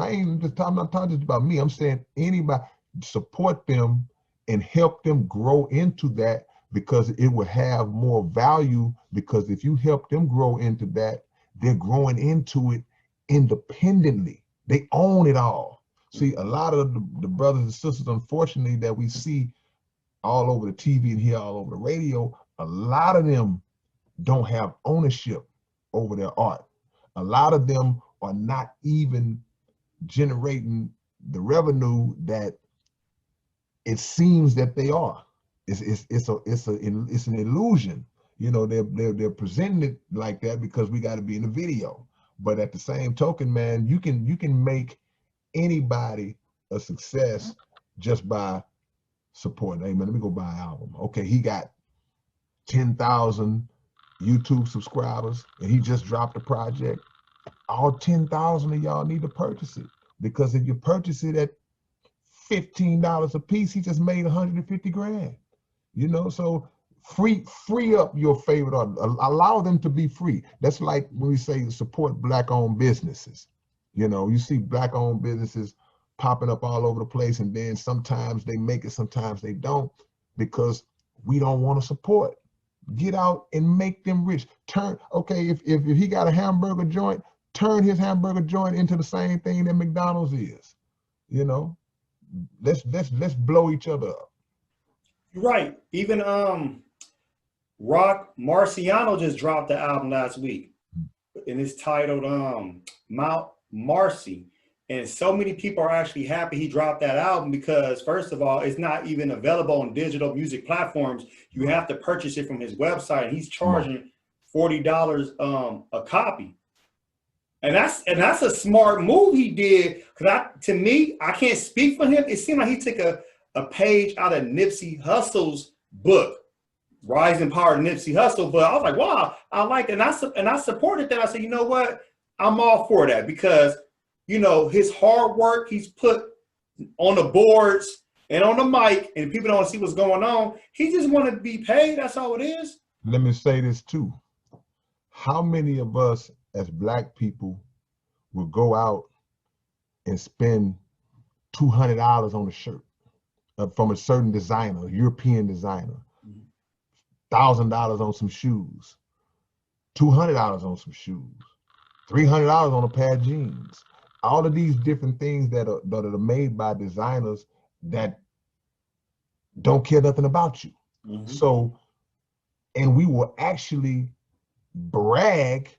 I'm not talking just about me. I'm saying anybody, support them and help them grow into that, because it will have more value. Because if you help them grow into that, they're growing into it independently. They own it all. See, a lot of the brothers and sisters, unfortunately, that we see all over the TV and hear all over the radio, a lot of them don't have ownership over their art. A lot of them are not even generating the revenue that it seems that they are. It's an illusion. You know, they're presenting it like that because we got to be in the video. But at the same token, man, you can make anybody a success just by supporting. Hey man, let me go buy an album. Okay, he got 10,000 YouTube subscribers and he just dropped a project. All 10,000 of y'all need to purchase it, because if you purchase it at $15 a piece, he just made 150 grand. You know, so free up your favorite art. Allow them to be free. That's like when we say support Black-owned businesses. You know, you see Black-owned businesses popping up all over the place, and then sometimes they make it, sometimes they don't, because we don't want to support. Get out and make them rich. Okay, if he got a hamburger joint, turn his hamburger joint into the same thing that McDonald's is. You know, let's blow each other up. Right. Even Rock Marciano just dropped the album last week, and it's titled Mount Marcy. And so many people are actually happy he dropped that album, because first of all, it's not even available on digital music platforms. You have to purchase it from his website, and he's charging $40 a copy. And that's a smart move he did, because to me, I can't speak for him. It seemed like he took a page out of Nipsey Hussle's book, Rise and Power Nipsey Hussle. But I was like, wow, I like it. And I supported that. I said, you know what? I'm all for that, because, you know, his hard work he's put on the boards and on the mic, and people don't see what's going on. He just want to be paid. That's all it is. Let me say this too. How many of us as Black people will go out and spend $200 on a shirt from a certain designer, a European designer, $1,000 on some shoes, $200 on some shoes, $300 on a pair of jeans? All of these different things that are made by designers that don't care nothing about you. So, and we will actually brag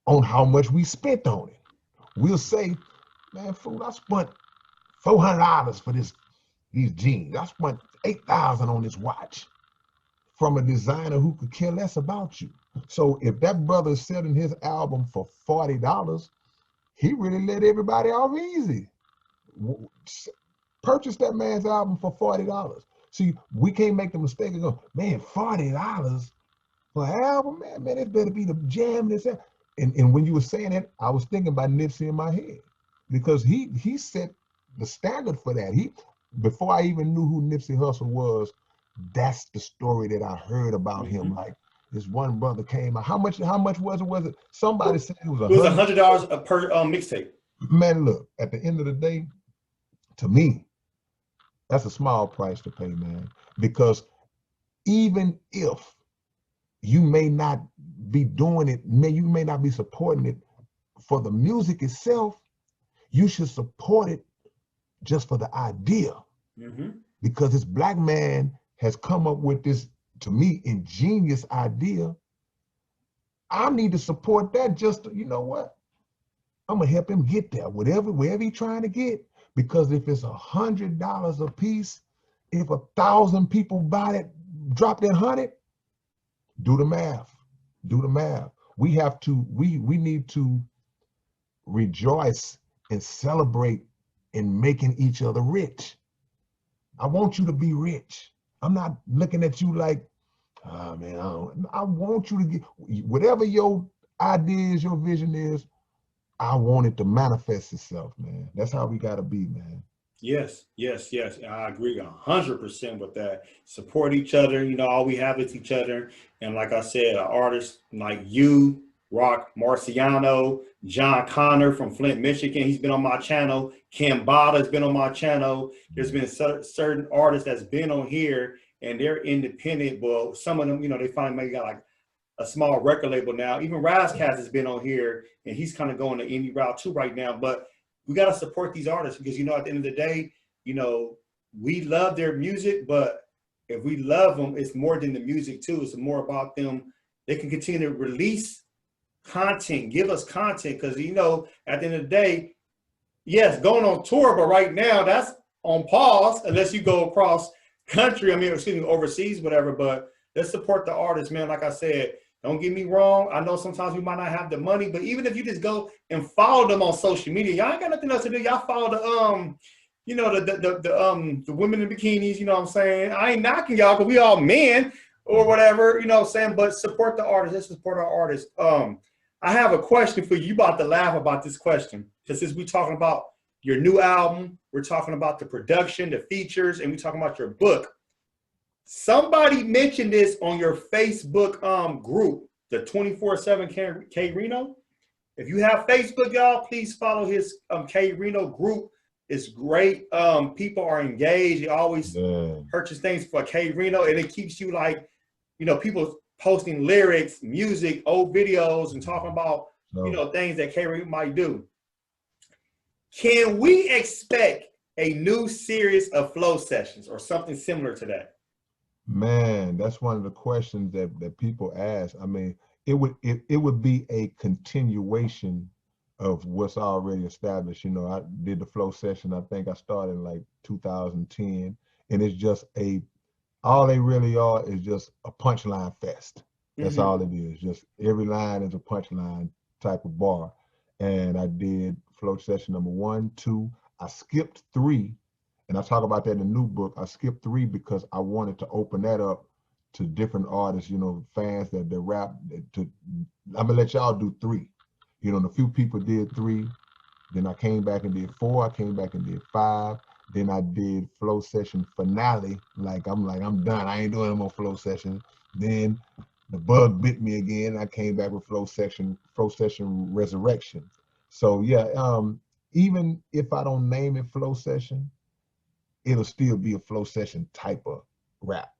on how much we spent on it. We'll say, man, fool, I spent $400 for these jeans. I spent $8,000 on this watch, from a designer who could care less about you. So if that brother is selling his album for $40, he really let everybody off easy. Purchase that man's album for $40. See, we can't make the mistake of going, man, $40 for an album, man, it better be the jam. And when you were saying that, I was thinking about Nipsey in my head, because he set the standard for that. Before I even knew who Nipsey Hussle was, that's the story that I heard about him. Like, this one brother came out. How much was it? Somebody said it was $100 per mixtape. Man, look, at the end of the day, to me, that's a small price to pay, man. Because even if you may not be doing it, you may not be supporting it for the music itself, you should support it just for the idea. Because this Black man has come up with this, to me, ingenious idea. I need to support that. Just to, you know what? I'm gonna help him get there, wherever he's trying to get. Because if it's $100 a piece, if 1,000 people buy it, drop that 100, do the math. Do the math. We need to rejoice and celebrate in making each other rich. I want you to be rich. I'm not looking at you like, oh man, I want you to get whatever your idea is, your vision is. I want it to manifest itself, man. That's how we gotta be, man. Yes, yes, yes. I agree 100% with that. Support each other. You know, all we have is each other. And like I said, artists like you, Rock Marciano, John Connor from Flint, Michigan. He's been on my channel. Cambada has been on my channel. There's been certain artists that's been on here and they're independent. But some of them, you know, they finally maybe got like a small record label now. Even Razcast has been on here and he's kind of going the indie route too right now. But we got to support these artists because, you know, at the end of the day, you know, we love their music, but if we love them, it's more than the music too. It's more about them. They can continue to release content, give us content. Because, you know, at the end of the day, yes, going on tour, but right now that's on pause unless you go across country. I mean, excuse me, overseas, whatever. But let's support the artists, man. Like I said, don't get me wrong. I know sometimes we might not have the money, but even if you just go and follow them on social media, y'all ain't got nothing else to do. Y'all follow the you know, the women in bikinis, you know what I'm saying? I ain't knocking y'all because we all men or whatever, you know what I'm saying? But support the artists. Let's support our artists. I have a question for you. You about to laugh about this question. Because since we're talking about your new album, we're talking about the production, the features, and we're talking about your book. Somebody mentioned this on your Facebook group, the 24/7 K-Rino. If you have Facebook, y'all, please follow his K-Rino group. It's great. People are engaged. They always purchase things for K-Rino, and it keeps you like, you know, people posting lyrics, music, old videos, and talking about, you know, things that K-Rino might do. Can we expect a new series of flow sessions or something similar to that? Man, that's one of the questions that people ask. I mean, it would be a continuation of what's already established. You know, I did the flow session. I think I started in like 2010, and it's just all they really are is just a punchline fest. That's all it is. Just every line is a punchline type of bar. And I did flow session number 1, 2. I skipped 3. And I talk about that in the new book. I skipped 3 because I wanted to open that up to different artists, you know, fans that rap. I'm gonna let y'all do 3. You know, and a few people did 3. Then I came back and did 4. I came back and did 5. Then I did flow session finale. I'm done. I ain't doing no more flow session. Then the bug bit me again. I came back with flow session resurrection. So yeah, even if I don't name it flow session, it'll still be a flow session type of rap,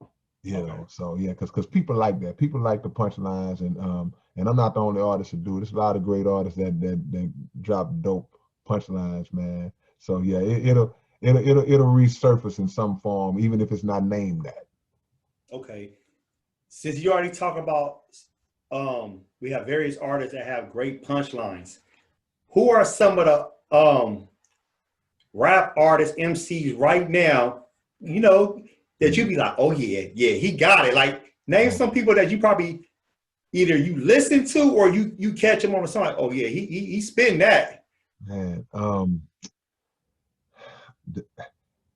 you know. So yeah, because people like that. People like the punchlines, and I'm not the only artist to do it. There's a lot of great artists that drop dope punchlines, man. So yeah, it'll resurface in some form, even if it's not named that. Okay, since you already talk about, we have various artists that have great punchlines. Who are some of the rap artists, MCs right now, you know, that you'd be like, oh yeah, he got it. Like, name some people that you probably either you listen to or you catch him on the song. Like, oh yeah, he's spitting that. Man,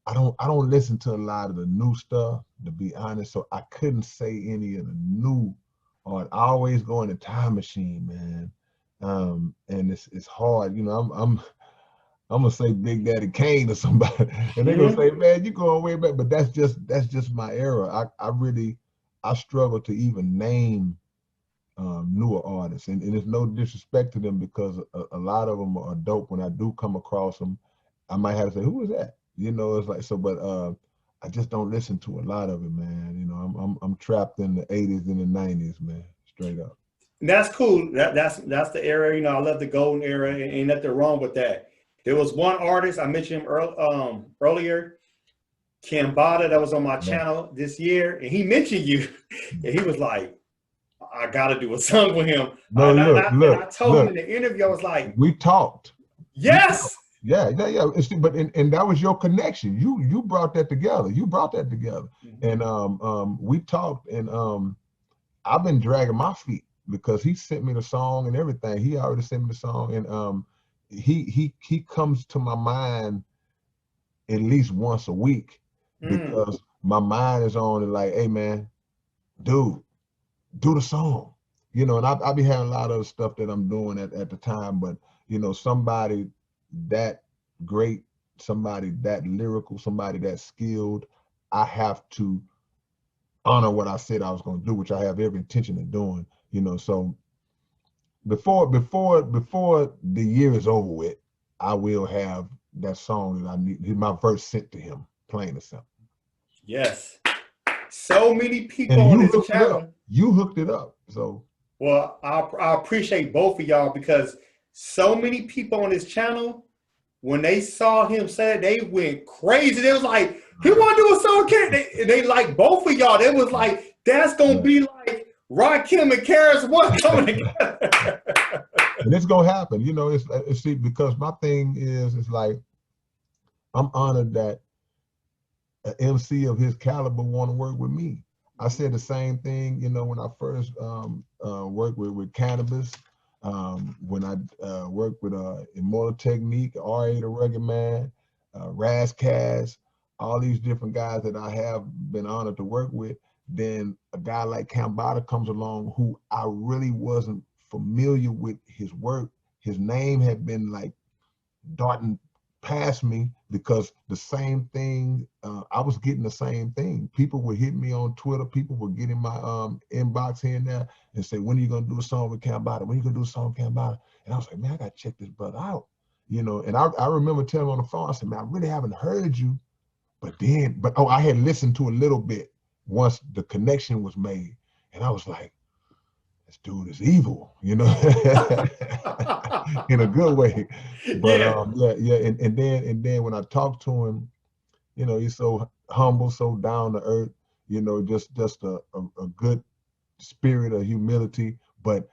I don't listen to a lot of the new stuff, to be honest. So I couldn't say any of the new. Or I always go in the time machine, man. And it's hard, you know. I'm gonna say Big Daddy Kane or somebody, and they're gonna say, man, you going way back. But that's just my era. I struggle to even name newer artists, and it's no disrespect to them, because a lot of them are dope. When I do come across them, I might have to say, who is that? You know, it's like so. But I just don't listen to a lot of it, man. You know, I'm trapped in the 80s and the 90s, man. Straight up. That's cool. That's the era. You know, I love the golden era, and ain't nothing wrong with that. There was one artist I mentioned him earlier, Cambada, that was on my channel this year, and he mentioned you, and he was like, I gotta do a song with him. No, look, I told him in the interview, I was like, we talked. Yes. Yeah. But and that was your connection. You brought that together. And we talked, and I've been dragging my feet because he sent me the song and everything. He already sent me the song, and he comes to my mind at least once a week, because my mind is on it, like, hey man, dude, do the song, you know. And I be having a lot of stuff that I'm doing at the time, but you know, somebody that great, somebody that lyrical, somebody that skilled, I have to honor what I said I was going to do, which I have every intention of doing, you know. So before the year is over with, I will have that song that I need, my verse sent to him, plain and simple. Yes. So many people And on you this hooked it channel. up. You hooked it up. So well, I appreciate both of y'all, because so many people on this channel, when they saw him say it, they went crazy. They was like, he want to do a song, they like both of y'all. They was like, that's gonna be like Rakim and Karis One coming together. And it's gonna happen, you know. It's see, because my thing is, it's like, I'm honored that an MC of his caliber want to work with me. I said the same thing, you know, when I first worked with Cannabis, when I worked with Immortal Technique, R.A. the Rugged Man, Raz Kaz, all these different guys that I have been honored to work with. Then a guy like Kambada comes along, who I really wasn't familiar with his work. His name had been like darting past me, because the same thing, I was getting the same thing. People would hit me on Twitter, people would get in my inbox here and there and say, when are you gonna do a song with Kambada? When are you gonna do a song with Kambada? And I was like, man, I gotta check this brother out, you know. And I remember telling him on the phone, I said, man, I really haven't heard you, but I had listened to a little bit once the connection was made, and I was like, this dude is evil, you know, in a good way. But yeah. And then when I talked to him, you know, he's so humble, so down to earth, you know, just a good spirit of humility. But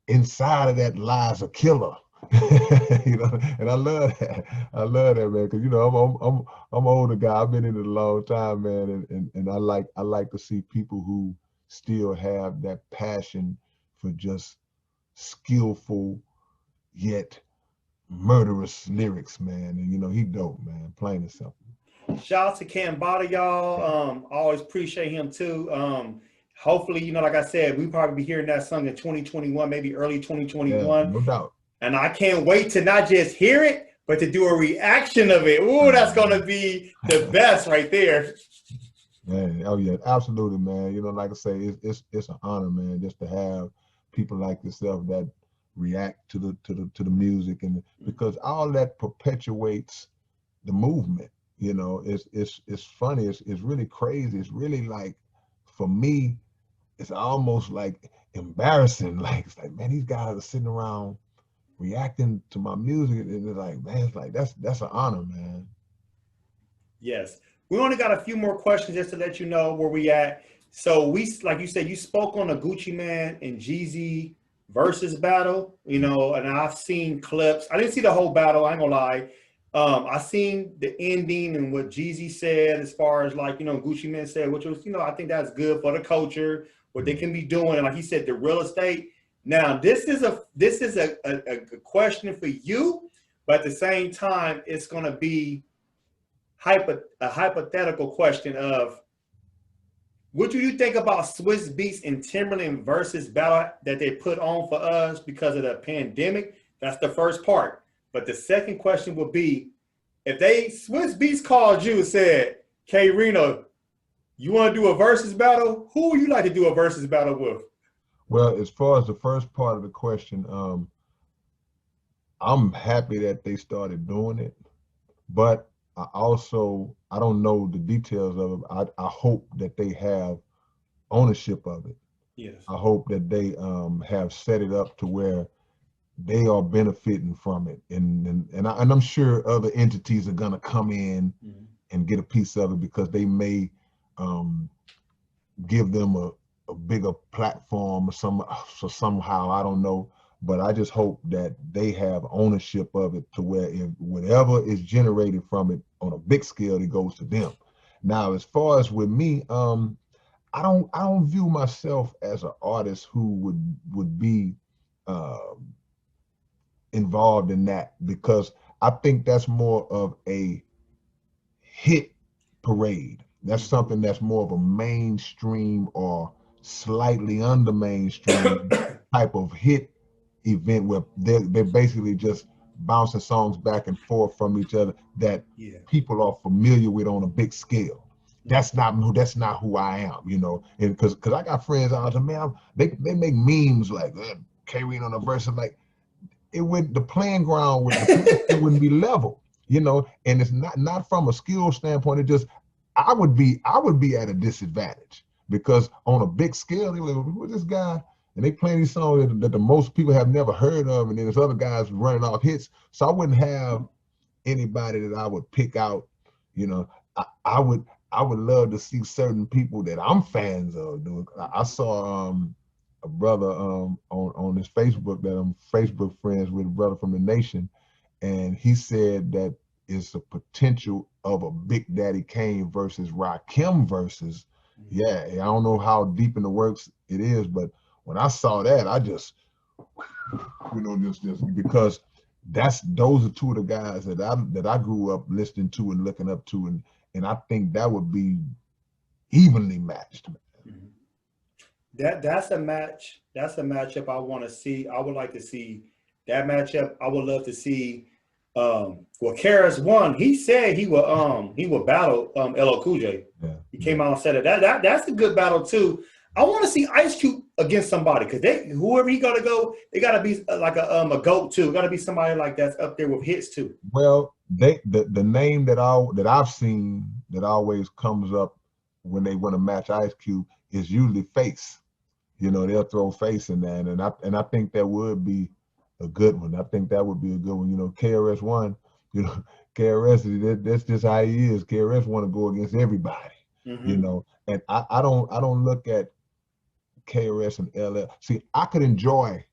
inside of that lies a killer, you know. And I love that. I love that, man, because, you know, I'm an older guy. I've been in it a long time, man, and I like to see people who still have that passion for just skillful yet murderous lyrics, man. And, you know, he dope, man, plain and simple. Shout out to Kambada, y'all. Always appreciate him too. Hopefully, you know, like I said, we probably be hearing that song in 2021, maybe early 2021. Yeah, no doubt. And I can't wait to not just hear it, but to do a reaction of it. Ooh, that's gonna be the best right there. Man, oh yeah, absolutely, man. You know, like I say, it's an honor, man, just to have people like yourself that react to the music, and because all that perpetuates the movement. You know, it's funny. It's really crazy. It's really, like, for me, it's almost like embarrassing. Like, it's like, man, these guys are sitting around reacting to my music, and it's like, man, it's like that's an honor, man. Yes. We only got a few more questions just to let you know where we at. So like you said, you spoke on the Gucci Man and Jeezy versus battle, you know, and I've seen clips. I didn't see the whole battle, I ain't gonna lie. I seen the ending and what Jeezy said, as far as, like, you know, Gucci Man said, which was, you know, I think that's good for the culture, what they can be doing. And like he said, the real estate. Now, this is a question for you, but at the same time, it's gonna be a hypothetical question of, what do you think about Swiss Beats and Timberland versus battle that they put on for us because of the pandemic? That's the first part. But the second question would be, if Swiss Beats called you and said, K-Rino, you want to do a versus battle? Who would you like to do a versus battle with? Well, as far as the first part of the question, I'm happy that they started doing it, but I don't know the details of it. I hope that they have ownership of it. Yes. I hope that they have set it up to where they are benefiting from it, and I'm sure other entities are gonna come in and get a piece of it, because they may give them a bigger platform or somehow, I don't know. But I just hope that they have ownership of it, to where if whatever is generated from it on a big scale, it goes to them. Now, as far as with me, I don't view myself as an artist who would be involved in that, because I think that's more of a hit parade. That's something that's more of a mainstream or slightly under mainstream type of hit event where they're basically just bouncing songs back and forth from each other that people are familiar with on a big scale. That's not who I am, you know. And because I got friends out there, man, they make memes like K-Rino on the verse, like it went the playing ground with it wouldn't be level, you know. And it's not from a skill standpoint. It just I would be at a disadvantage because on a big scale, they were like, who's this guy? And they playing these songs that the most people have never heard of, and then there's other guys running off hits. So I wouldn't have anybody that I would pick out. You know, I would love to see certain people that I'm fans of. Dude. I saw a brother on his Facebook that I'm Facebook friends with, a brother from the Nation, and he said that it's a potential of a Big Daddy Kane versus Rakim versus. Yeah, I don't know how deep in the works it is, but when I saw that, I just, you know, just because those are two of the guys that I grew up listening to and looking up to, and I think that would be evenly matched. That's a match. That's a matchup I want to see. I would like to see that matchup. I would love to see. Well, Karis won. He said he would battle LL Cool J. Yeah. He came out and said it. That's a good battle too. I want to see Ice Cube against somebody because whoever he gotta go, they gotta be like a GOAT too. Gotta be somebody like that's up there with hits too. Well, the name that I've seen that always comes up when they want to match Ice Cube is usually Face. You know, they'll throw Face in that, and I think that would be a good one. I think that would be a good one. You know, KRS-One. You know, KRS, that's just how he is. KRS want to go against everybody. You know, and I don't look at KRS and LL. See, I could enjoy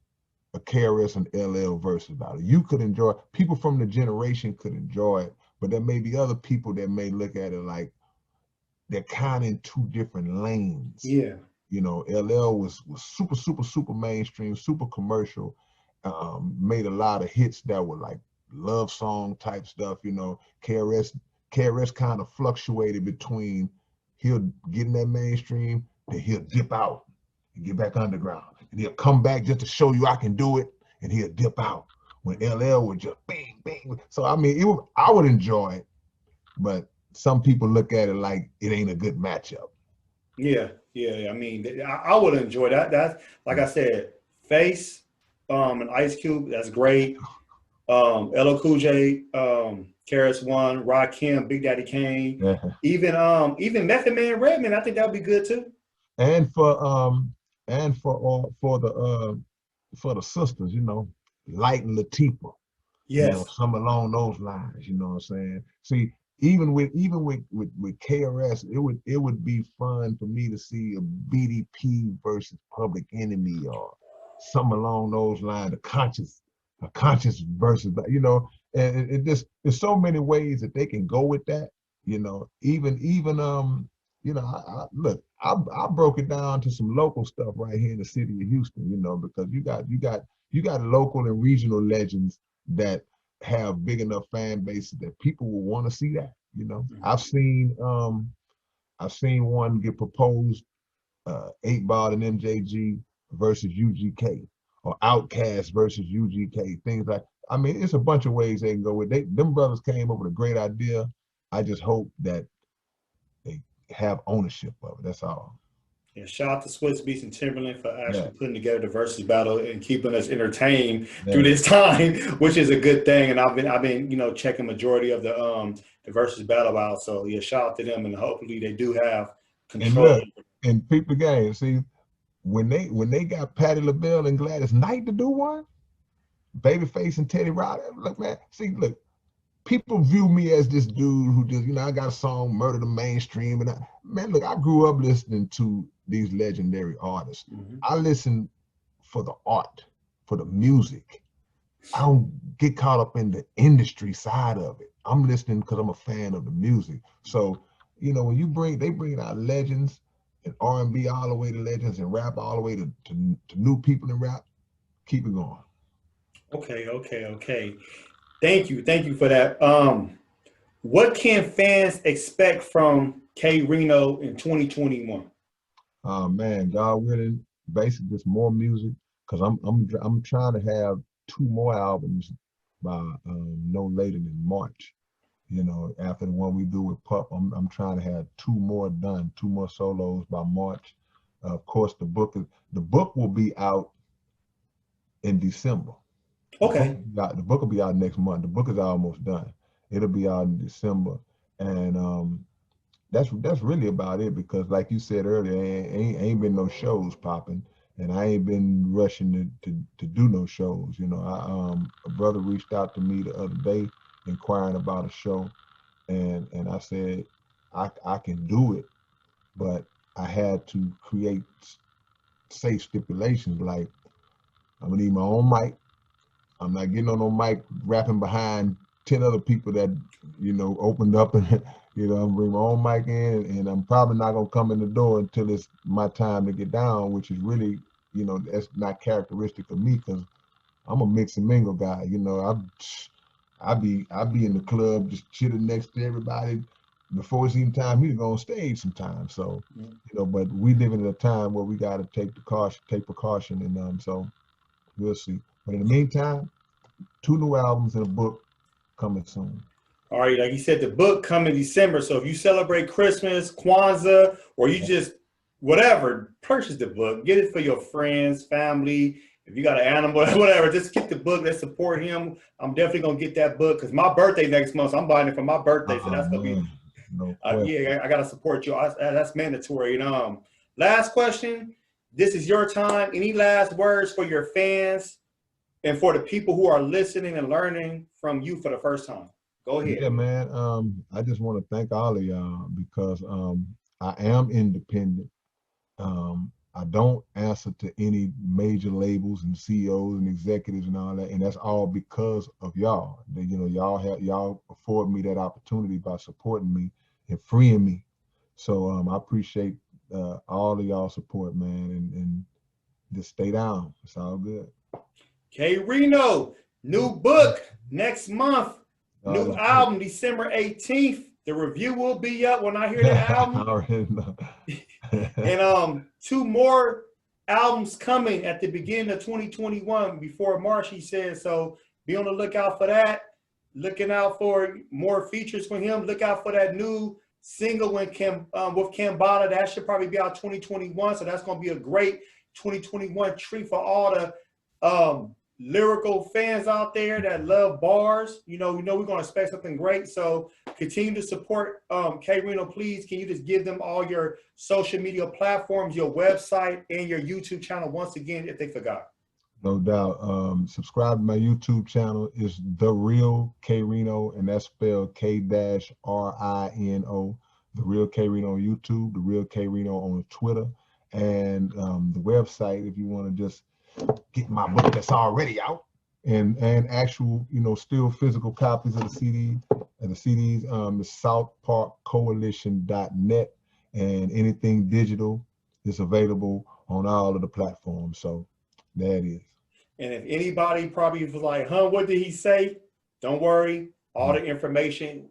a KRS and LL versus battle. You could enjoy, people from the generation could enjoy it, but there may be other people that may look at it like they're kind of in two different lanes. Yeah. You know, LL was super mainstream, super commercial, made a lot of hits that were like love song type stuff. You know, KRS kind of fluctuated between he'll get in that mainstream, then he'll dip out and get back underground, and he'll come back just to show you I can do it, and he'll dip out. When LL would just bang bang. So I mean, I would enjoy it, but some people look at it like it ain't a good matchup. Yeah. I mean, I would enjoy that. That's like I said, Face and Ice Cube. That's great. LL Cool J, KRS-One, Rakim, Big Daddy Kane, even Method Man, Redman. I think that would be good too. And for the sisters, you know, Light and Latifah. Yes. You know, some along those lines. You know what I'm saying? See, even with KRS, it would be fun for me to see a BDP versus Public Enemy or something along those lines. A conscious versus, you know, and it just, there's so many ways that they can go with that. You know, even you know, I broke it down to some local stuff right here in the city of Houston. You know, because you got local and regional legends that have big enough fan bases that people will want to see that. You know, I've seen one get proposed, 8 Ball and MJG versus UGK, or Outkast versus UGK, things like. I mean, it's a bunch of ways they can go with. Them brothers came up with a great idea. I just hope that they have ownership of it. That's all. Yeah, shout out to Swiss Beats and Timberland for actually putting together the versus battle and keeping us entertained through this time, which is a good thing. And I've been you know, checking majority of the versus battle out. So yeah, shout out to them, and hopefully they do have control. And people game, see, when they got Patti LaBelle and Gladys Knight to do one, Babyface and Teddy Riley, look, man, look, people view me as this dude who just, you know, I got a song, Murder the Mainstream, and look, I grew up listening to these legendary artists. I listen for the art, for the music. I don't get caught up in the industry side of it. I'm listening because I'm a fan of the music. So, you know, when they bring out legends, and R&B all the way to legends, and rap all the way to new people in rap, keep it going. Okay. Thank you for that. What can fans expect from K-Rino in 2021? Man, God willing, basically just more music, because I'm trying to have 2 more albums by no later than March. You know, after the one we do with Pup, I'm trying to have 2 more done, 2 more solos by March. Of course, the book will be out in December. Okay. The book will be out next month. The book is almost done. It'll be out in December, and that's really about it. Because, like you said earlier, ain't been no shows popping, and I ain't been rushing to do no shows. You know, a brother reached out to me the other day inquiring about a show, and I said I can do it, but I had to create safe stipulations, like I'm gonna need my own mic. I'm not getting on no mic rapping behind 10 other people that, you know, opened up, and you know, I'm bringing my own mic in, and I'm probably not gonna come in the door until it's my time to get down, which is really, you know, that's not characteristic of me, because I'm a mix and mingle guy. You know, I be in the club just chilling next to everybody before it's even time me to go on stage sometimes. So, you know, but we live in a time where we got to take precaution, and so we'll see. But in the meantime, 2 new albums and a book coming soon. All right, like you said, the book coming December. So if you celebrate Christmas, Kwanzaa, or you just whatever, purchase the book. Get it for your friends, family. If you got an animal, whatever, just get the book. Let's support him. I'm definitely gonna get that book because my birthday next month. So I'm buying it for my birthday, so that's gonna be. Yeah, I gotta support you. That's mandatory. And last question. This is your time. Any last words for your fans and for the people who are listening and learning from you for the first time? Go ahead. Yeah, man. I just want to thank all of y'all because I am independent. I don't answer to any major labels and CEOs and executives and all that, and that's all because of y'all. You know, y'all afford me that opportunity by supporting me and freeing me. So I appreciate all of y'all support, man, and just stay down. It's all good. K-Rino, new book next month. New album December 18th. The review will be up when I hear the album. I already know. And 2 more albums coming at the beginning of 2021 before March, he says. So be on the lookout for that. Looking out for more features from him. Look out for that new single with Kambada. That should probably be out 2021. So that's going to be a great 2021 treat for all the lyrical fans out there that love bars. You know, we're going to expect something great. So continue to support K-Rino. Please, can you just give them all your social media platforms, your website, and your YouTube channel once again, if they forgot? No doubt. Subscribe to my YouTube channel. It's The Real K-Rino, and that's spelled K-Rino. The Real K-Rino on YouTube, The Real K-Rino on Twitter, and the website, if you want to just get my book that's already out, and actual, you know, still physical copies of the CD and the CDs, the southparkcoalition.net, and anything digital is available on all of the platforms. So there it is. And if anybody probably was like, what did he say? Don't worry. All the information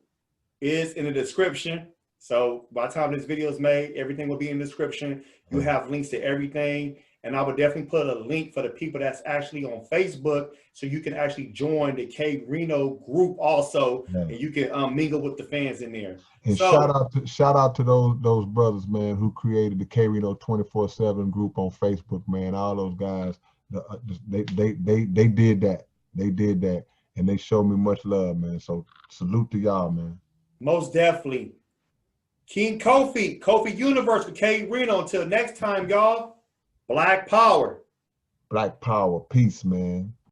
is in the description. So by the time this video is made, everything will be in the description. You have links to everything. And I would definitely put a link for the people that's actually on Facebook, so you can actually join the K-Rino group also, and you can mingle with the fans in there. And so, shout out to those brothers, man, who created the K-Rino 24/7 group on Facebook, man. All those guys, they did that. They did that, and they showed me much love, man. So salute to y'all, man. Most definitely. King Kofi Universe with K-Rino. Until next time, y'all. Black Power. Black Power. Peace, man.